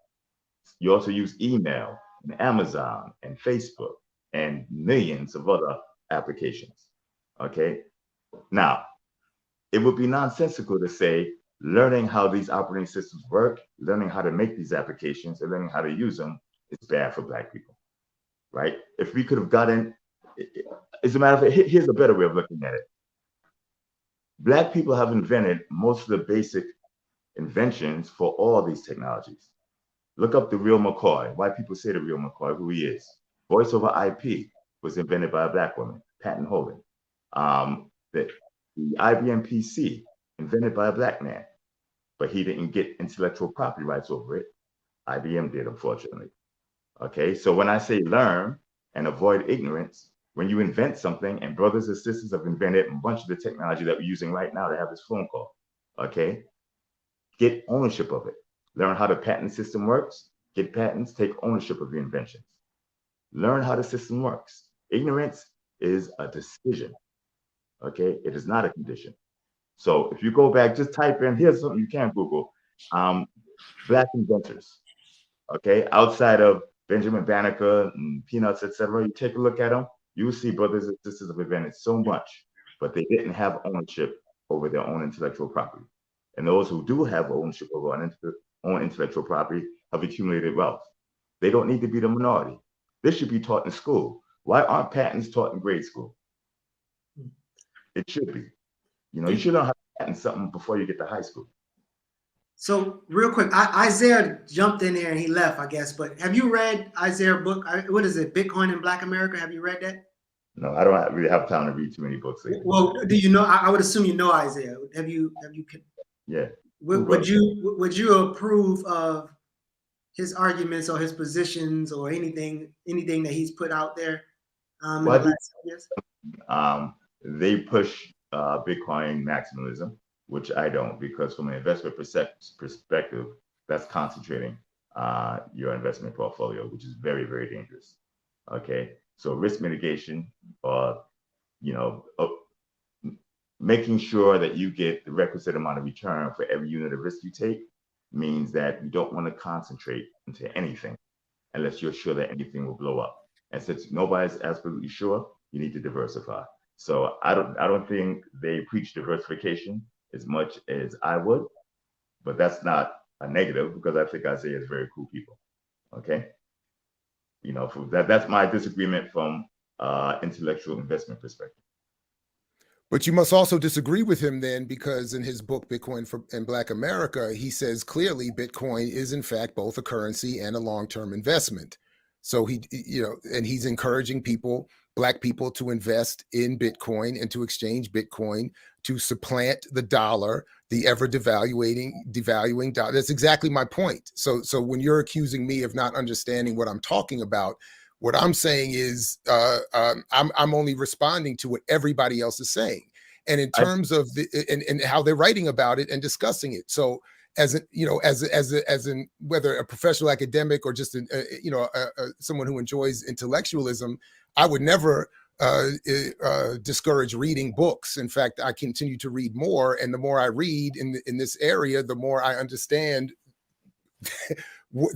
You also use email and Amazon and Facebook and millions of other applications. Okay, now it would be nonsensical to say learning how these operating systems work, learning how to make these applications, and learning how to use them is bad for Black people, right? If we could have gotten, as a matter of fact, here's a better way of looking at it. Black people have invented most of the basic inventions for all these technologies. Look up the real McCoy. White people say the real McCoy, who he is. Voice over IP was invented by a Black woman, patent holding. The IBM PC, invented by a Black man, but he didn't get intellectual property rights over it. IBM did, unfortunately. Okay, so when I say learn and avoid ignorance, when you invent something, and brothers and sisters have invented a bunch of the technology that we're using right now to have this phone call. Okay, get ownership of it. Learn how the patent system works. Get patents. Take ownership of your inventions. Learn how the system works. Ignorance is a decision. Okay, it is not a condition. So if you go back, just type in, here's something you can Google, Black inventors. Okay, outside of Benjamin Banneker and Peanuts, etc., you take a look at them, you will see brothers and sisters have invented so much, but they didn't have ownership over their own intellectual property. And those who do have ownership over own intellectual property have accumulated wealth. They don't need to be the minority. This should be taught in school. Why aren't patents taught in grade school? It should be. You know, you should know how to patent something before you get to high school. So real quick, Isaiah jumped in there and he left, I guess. But have you read Isaiah's book? What is it? Bitcoin in Black America. Have you read that? No, I don't really have time to read too many books lately. Well, do you know? I would assume you know Isaiah. Have you? Yeah. Would you approve of his arguments or his positions or anything that he's put out there? In the last years? They push Bitcoin maximalism, which I don't, because from an investment perspective, that's concentrating your investment portfolio, which is very, very dangerous. Okay, so risk mitigation, making sure that you get the requisite amount of return for every unit of risk you take means that you don't want to concentrate into anything unless you're sure that anything will blow up. And since nobody's absolutely sure, you need to diversify. So I don't think they preach diversification as much as I would, but that's not a negative because I think Isaiah is very cool people. Okay, that's my disagreement from intellectual investment perspective. But you must also disagree with him then, because in his book, Bitcoin in Black America, he says clearly Bitcoin is in fact both a currency and a long-term investment. So he's encouraging Black people to invest in Bitcoin and to exchange Bitcoin to supplant the dollar, the ever devaluing dollar. That's exactly my point. So when you're accusing me of not understanding what I'm talking about, what I'm saying is I'm only responding to what everybody else is saying, and in terms of and how they're writing about it and discussing it. So as in whether a professional academic or just someone who enjoys intellectualism, I would never discourage reading books. In fact, I continue to read more, and the more I read in this area, the more I understand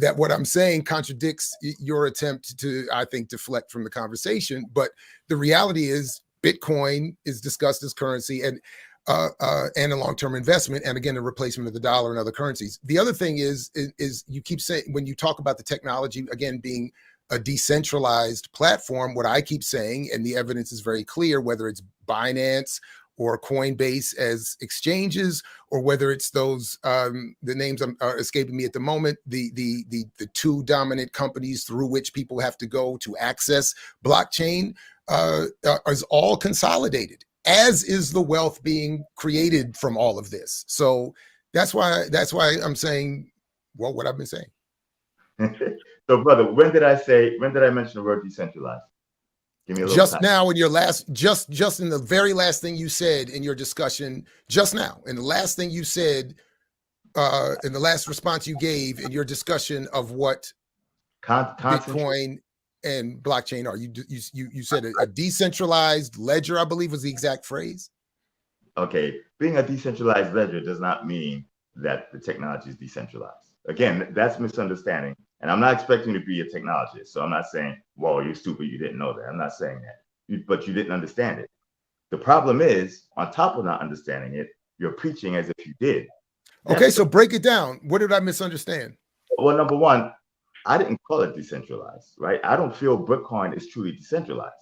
that what I'm saying contradicts your attempt to, I think, deflect from the conversation. But the reality is Bitcoin is discussed as currency and a long-term investment, and again, a replacement of the dollar and other currencies. The other thing is you keep saying, when you talk about the technology, again, being a decentralized platform, what I keep saying, and the evidence is very clear, whether it's Binance or Coinbase as exchanges, or whether it's those the names are escaping me at the moment, the two dominant companies through which people have to go to access blockchain, is all consolidated, as is the wealth being created from all of this. So that's why I'm saying, well, what I've been saying. So, brother, when did I mention the word decentralized? Give me a little just time. now in your last, just in the very last thing you said in your discussion, just now, in the last thing you said, in the last response you gave in your discussion of what Bitcoin and blockchain are. You said a decentralized ledger, I believe was the exact phrase. Okay, being a decentralized ledger does not mean that the technology is decentralized. Again, that's misunderstanding. And I'm not expecting to be a technologist. So I'm not saying, whoa, you're stupid, you didn't know that. I'm not saying that. But you didn't understand it. The problem is, on top of not understanding it, you're preaching as if you did. Okay, so break it down. What did I misunderstand? Well, number one, I didn't call it decentralized, right? I don't feel Bitcoin is truly decentralized.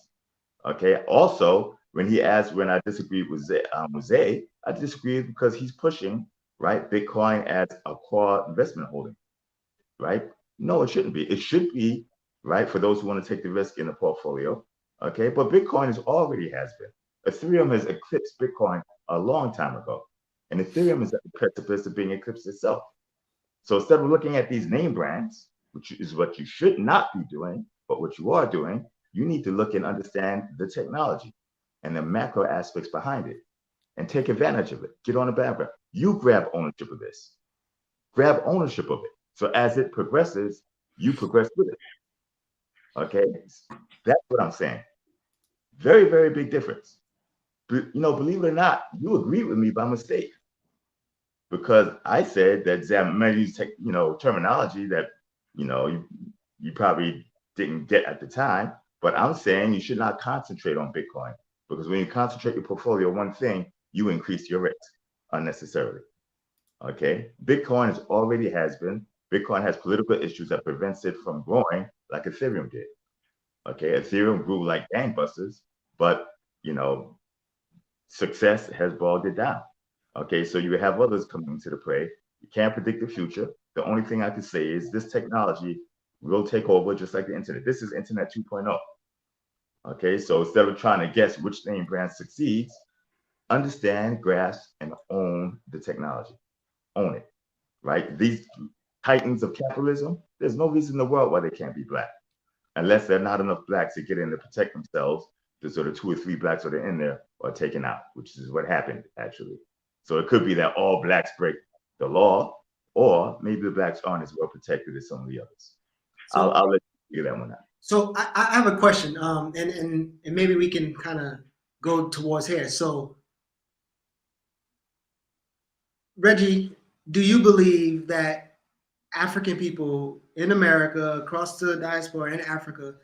Okay. Also, when I disagreed with Zay, I disagreed because he's pushing, right, Bitcoin as a core investment holding, right? No, it shouldn't be. It should be, right, for those who want to take the risk in the portfolio. Okay, but Bitcoin already has been. Ethereum has eclipsed Bitcoin a long time ago, and Ethereum is at the precipice of being eclipsed itself. So instead of looking at these name brands, which is what you should not be doing, but what you are doing, you need to look and understand the technology and the macro aspects behind it and take advantage of it. Get on the bandwagon. You grab ownership of this. Grab ownership of it. So as it progresses, you progress with it. Okay? That's what I'm saying. Very, very big difference. But, believe it or not, you agreed with me by mistake. Because I said that Zam may use terminology that you probably didn't get at the time, but I'm saying you should not concentrate on Bitcoin, because when you concentrate your portfolio on one thing, you increase your risk unnecessarily. Okay, Bitcoin has been. Bitcoin has political issues that prevents it from growing like Ethereum did. Okay, Ethereum grew like gangbusters, but success has bogged it down. Okay, so you have others coming into the play. You can't predict the future. The only thing I can say is this technology will take over just like the internet. This is Internet 2.0. Okay, so instead of trying to guess which name brand succeeds, understand, grasp, and own the technology. Own it, right? These titans of capitalism, there's no reason in the world why they can't be black, unless there are not enough blacks to get in to protect themselves. The sort of 2 or 3 blacks that are in there are taken out, which is what happened actually. So it could be that all blacks break the law, or maybe the blacks aren't as well protected as some of the others. So, I'll let you figure that one out. So I have a question, and maybe we can kind of go towards here. So, Reggie, do you believe that African people in America, across the diaspora in Africa,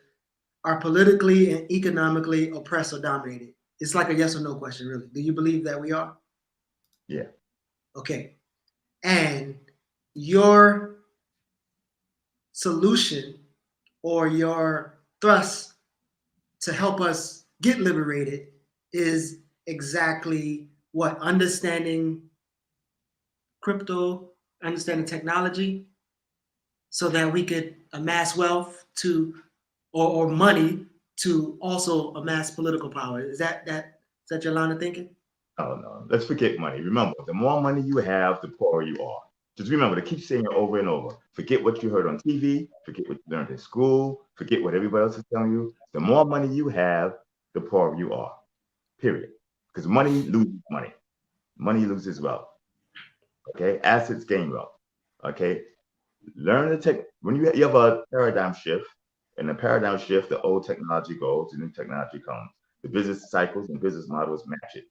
are politically and economically oppressed or dominated? It's like a yes or no question, really. Do you believe that we are? Yeah. Okay. And your solution or your thrust to help us get liberated is exactly what? Understanding crypto, understanding technology, so that we could amass wealth or money to also amass political power. Is that your line of thinking? Oh no, let's forget money. Remember, the more money you have, the poorer you are. Just remember to keep saying it over and over. Forget what you heard on TV, forget what you learned in school, forget what everybody else is telling you. The more money you have, the poorer you are. Period. Because money loses money. Money loses wealth. Okay, assets gain wealth. Okay, learn the tech. When you have a paradigm shift, and the paradigm shift, the old technology goes, the new technology comes. The business cycles and business models match it.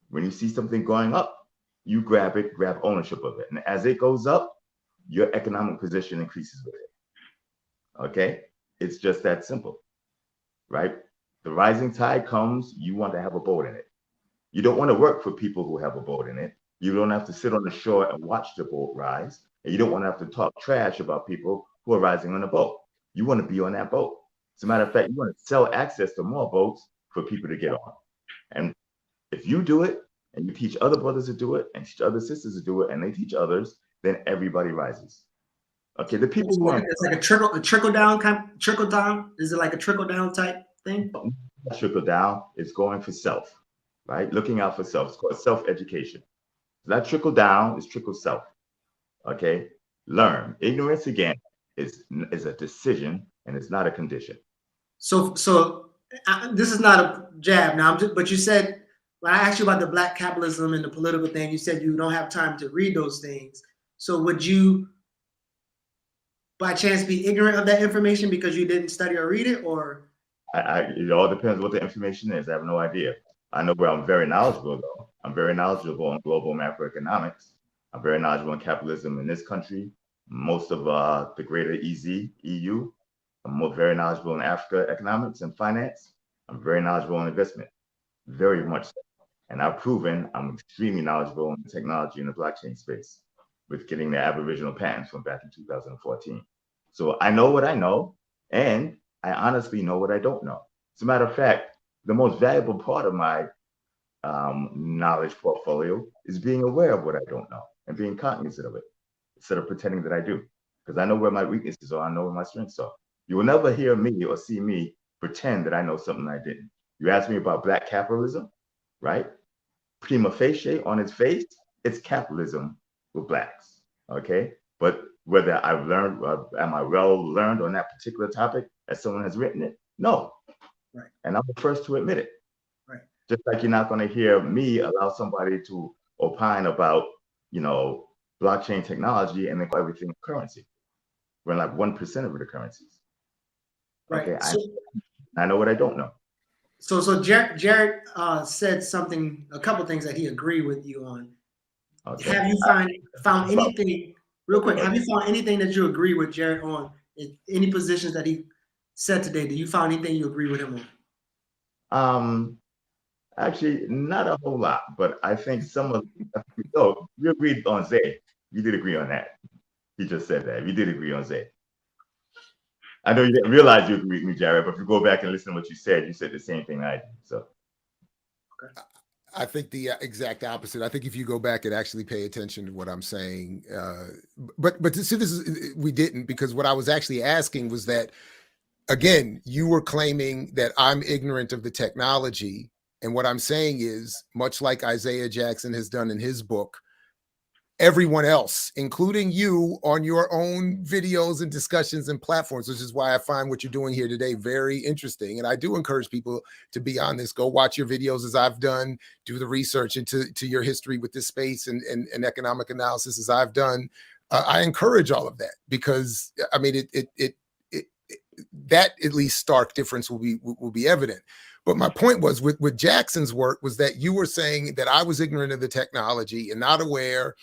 When you see something going up, you grab it, grab ownership of it. And as it goes up, your economic position increases with it. Okay? It's just that simple, right? The rising tide comes, you want to have a boat in it. You don't want to work for people who have a boat in it. You don't have to sit on the shore and watch the boat rise. And you don't want to have to talk trash about people who are rising on a boat. You want to be on that boat. As a matter of fact, you want to sell access to more boats for people to get on. And if you do it, and you teach other brothers to do it, and teach other sisters to do it, and they teach others, then everybody rises. Okay, the people who are it's like a trickle down. Is it like a trickle down type thing? Trickle down is going for self, right? Looking out for self. It's called self-education. So that trickle down is trickle self. Okay, learn. Ignorance again is a decision, and it's not a condition. So this is not a jab now, but you said, when I asked you about the black capitalism and the political thing, you said you don't have time to read those things. So would you, by chance, be ignorant of that information because you didn't study or read it, or? It all depends what the information is. I have no idea. I know where I'm very knowledgeable, though. I'm very knowledgeable on global macroeconomics. I'm very knowledgeable in capitalism in this country, most of the greater EZ, EU. I'm very knowledgeable in Africa economics and finance. I'm very knowledgeable in investment, very much so. And I've proven I'm extremely knowledgeable in technology in the blockchain space with getting the Aboriginal patents from back in 2014. So I know what I know, and I honestly know what I don't know. As a matter of fact, the most valuable part of my knowledge portfolio is being aware of what I don't know and being cognizant of it instead of pretending that I do. Because I know where my weaknesses are, I know where my strengths are. You will never hear me or see me pretend that I know something I didn't. You asked me about black capitalism, right? Prima facie, on its face, it's capitalism with blacks, okay? But whether I've learned, am I well learned on that particular topic as someone has written it? No. Right. And I'm the first to admit it. Right. Just like you're not going to hear me allow somebody to opine about blockchain technology and they call everything currency. We're in like 1% of the currencies. Right. Okay, So, I know what I don't know. so Jared said a couple things that he agreed with you on. Okay. Have you found anything, real quick, have you found anything that you agree with Jared on? Any positions that he said today, do you find anything you agree with him on? Actually, not a whole lot, but I think some of you agreed on Zay. You did agree on that. He just said that. You did agree on Zay. I know you didn't realize you agreed with me, Jared, but if you go back and listen to what you said the same thing I did. So I think the exact opposite. I think if you go back and actually pay attention to what I'm saying, but to see this we didn't, because what I was actually asking was that, again, you were claiming that I'm ignorant of the technology. And what I'm saying is, much like Isaiah Jackson has done in his book, everyone else, including you on your own videos and discussions and platforms, which is why I find what you're doing here today very interesting. And I do encourage people to be on this. Go watch your videos as I've done, do the research into your history with this space and economic analysis as I've done. I encourage all of that because, I mean, that at least stark difference will be evident. But my point was with Jackson's work was that you were saying that I was ignorant of the technology and not aware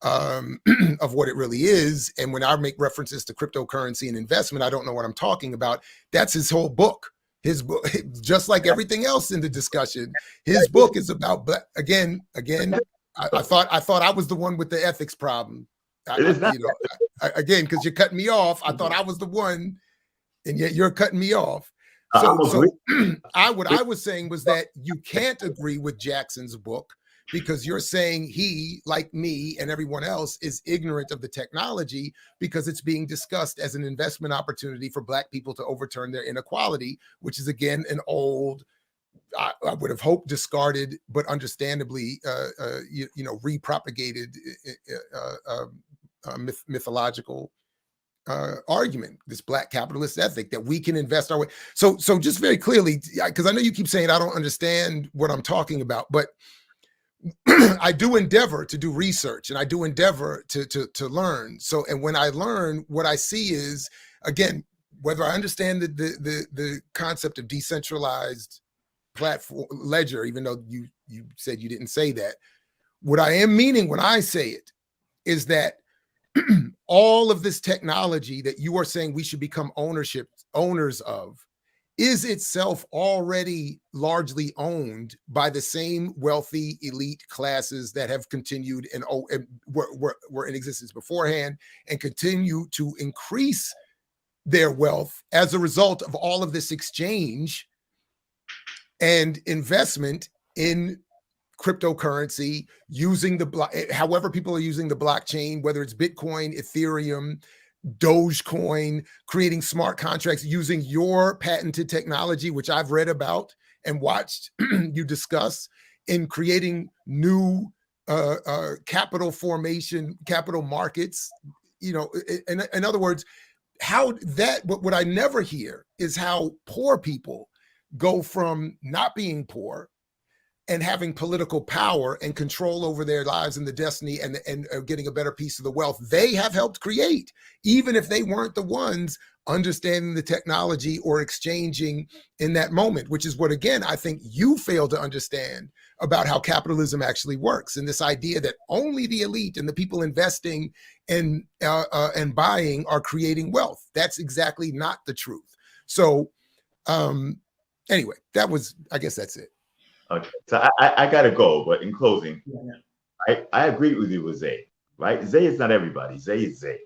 of what it really is. And when I make references to cryptocurrency and investment, I don't know what I'm talking about. That's his whole book. His book, just like everything else in the discussion, his book is about. But again, I thought I was the one with the ethics problem. Again, because you're cutting me off. I thought I was the one, and yet you're cutting me off. So what I was saying was that you can't agree with Jackson's book because you're saying he, like me and everyone else, is ignorant of the technology because it's being discussed as an investment opportunity for Black people to overturn their inequality, which is, again, an old, I would have hoped discarded, but understandably, repropagated mythological argument, this Black capitalist ethic that we can invest our way. So just very clearly, because I know you keep saying I don't understand what I'm talking about, but I do endeavor to do research and I do endeavor to learn. So, and when I learn, what I see is, again, whether I understand the concept of decentralized platform ledger, even though you said you didn't say that, what I am meaning when I say it is that all of this technology that you are saying we should become owners of is itself already largely owned by the same wealthy elite classes that have continued and were in existence beforehand and continue to increase their wealth as a result of all of this exchange and investment in cryptocurrency, using however people are using the blockchain, whether it's Bitcoin, Ethereum, Dogecoin, creating smart contracts using your patented technology, which I've read about and watched you discuss, in creating new capital formation, capital markets. In other words, what I never hear is how poor people go from not being poor and having political power and control over their lives and the destiny and getting a better piece of the wealth they have helped create, even if they weren't the ones understanding the technology or exchanging in that moment, which is what, again, I think you fail to understand about how capitalism actually works. And this idea that only the elite and the people investing and buying are creating wealth. That's exactly not the truth. So anyway, I guess that's it. Okay, so I gotta go, but in closing, I agree with you with Zay, right? Zay is not everybody. Zay is Zay.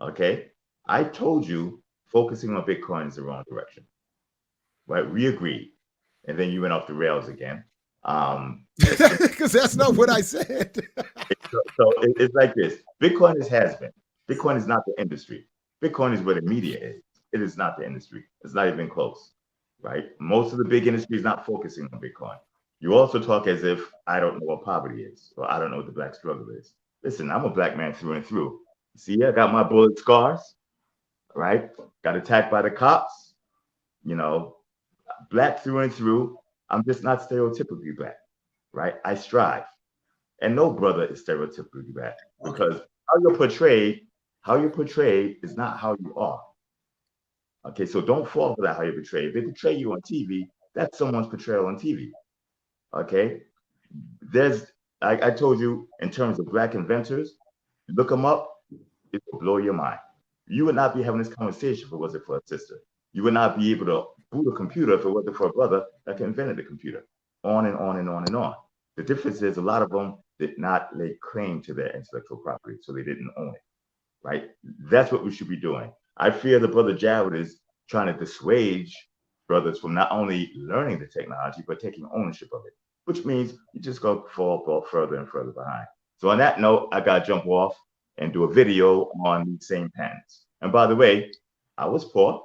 Okay, I told you focusing on Bitcoin is the wrong direction, right? We agreed, and then you went off the rails again. Because that's not what I said. So it's like this: Bitcoin has been. Bitcoin is not the industry. Bitcoin is where the media is. It is not the industry. It's not even close. Right? Most of the big industry is not focusing on Bitcoin. You also talk as if I don't know what poverty is, or I don't know what the Black struggle is. Listen, I'm a Black man through and through. See, I got my bullet scars, right? Got attacked by the cops, Black through and through. I'm just not stereotypically Black, right? I strive, And no brother is stereotypically bad, because how you're portrayed is not how you are. Okay, so don't fall for that, how you're portrayed. If they portray you on TV, that's someone's portrayal on TV. Okay, I told you, in terms of Black inventors, look them up, it will blow your mind. You would not be having this conversation if it wasn't for a sister. You would not be able to boot a computer if it wasn't for a brother that invented the computer. On and on and on and on. The difference is a lot of them did not lay claim to their intellectual property, so they didn't own it, right? That's what we should be doing. I fear the brother Jared is trying to dissuade brothers from not only learning the technology, but taking ownership of it, which means you just go fall further and further behind. So on that note, I got to jump off and do a video on these same patents. And by the way, I was poor,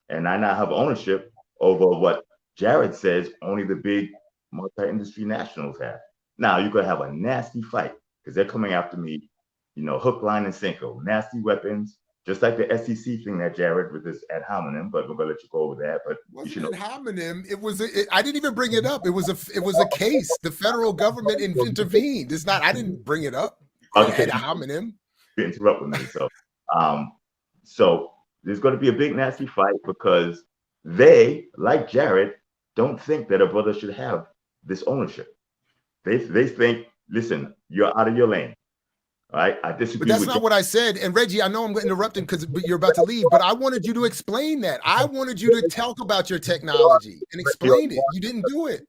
and I now have ownership over what Jared says only the big multi-industry nationals have. Now you could have a nasty fight because they're coming after me, hook, line, and sinker, nasty weapons, just like the SEC thing that Jared with this ad hominem. But we're gonna let you go over that. But wasn't ad hominem. It was. I didn't even bring it up. It was a case. The federal government intervened. It's not. I didn't bring it up. Okay. Ad hominem. You interrupt with me. So there's going to be a big nasty fight because they, like Jared, don't think that a brother should have this ownership. They think, listen, you're out of your lane. All right, I disagree. But that's not what I said. And Reggie, I know I'm interrupting because you're about to leave, but I wanted you to explain that. I wanted you to talk about your technology and explain it. You didn't do it.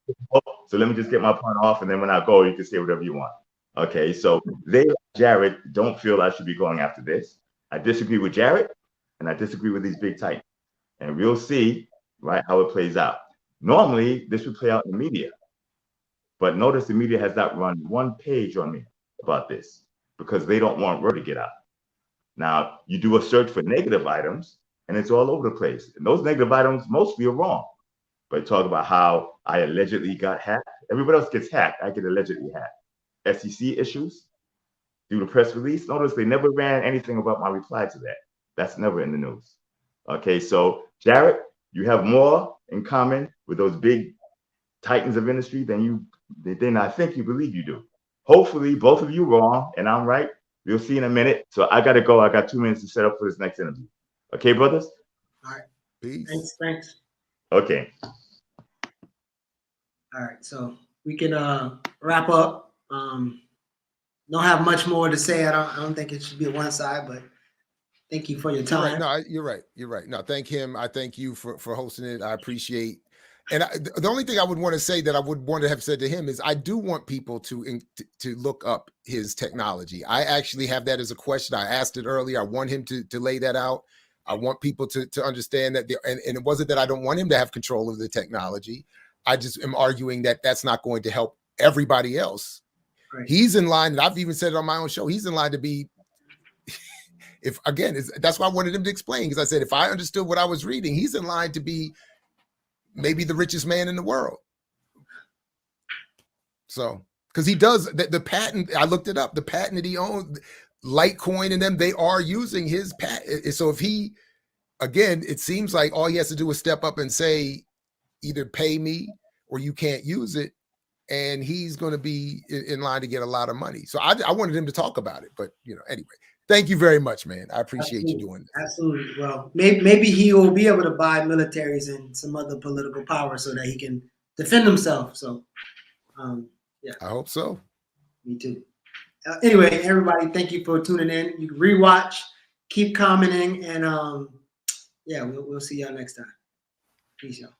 So let me just get my point off, and then when I go, you can say whatever you want. Okay, so they, Jared, don't feel I should be going after this. I disagree with Jared, and I disagree with these big titans. And we'll see, right, how it plays out. Normally, this would play out in the media. But notice the media has not run one page on me about this because they don't want word to get out. Now, you do a search for negative items, and it's all over the place. And those negative items mostly are wrong. But talk about how I allegedly got hacked. Everybody else gets hacked. I get allegedly hacked. SEC issues, do the press release. Notice they never ran anything about my reply to that. That's never in the news. Okay, so Jared, you have more in common with those big titans of industry than I think you believe you do. Hopefully, both of you wrong and I'm right. We'll see in a minute. So I got to go. I got 2 minutes to set up for this next interview. Okay, brothers? All right. Peace. Thanks. Okay. All right. So we can wrap up. Don't have much more to say. I don't think it should be a one side, but thank you for your time. No, you're right. You're right. No, thank him. I thank you for hosting it. I appreciate. And the only thing I would want to say that I would want to have said to him is I do want people to look up his technology. I actually have that as a question. I asked it earlier. I want him to lay that out. I want people to understand that. And it wasn't that I don't want him to have control of the technology. I just am arguing that that's not going to help everybody else. Right. He's in line, and I've even said it on my own show, he's in line to be, that's why I wanted him to explain, because I said, if I understood what I was reading, he's in line to be maybe the richest man in the world. So, because he does, the patent, I looked it up, the patent that he owns, Litecoin and them, they are using his patent. So if he, again, it seems like all he has to do is step up and say, either pay me or you can't use it. And he's going to be in line to get a lot of money. So I wanted him to talk about it. But, anyway, thank you very much, man. I appreciate you doing this. Absolutely. Well, maybe he will be able to buy militaries and some other political power so that he can defend himself. So, yeah. I hope so. Me too. Anyway, everybody, thank you for tuning in. You can rewatch, keep commenting, and yeah, we'll see y'all next time. Peace, y'all.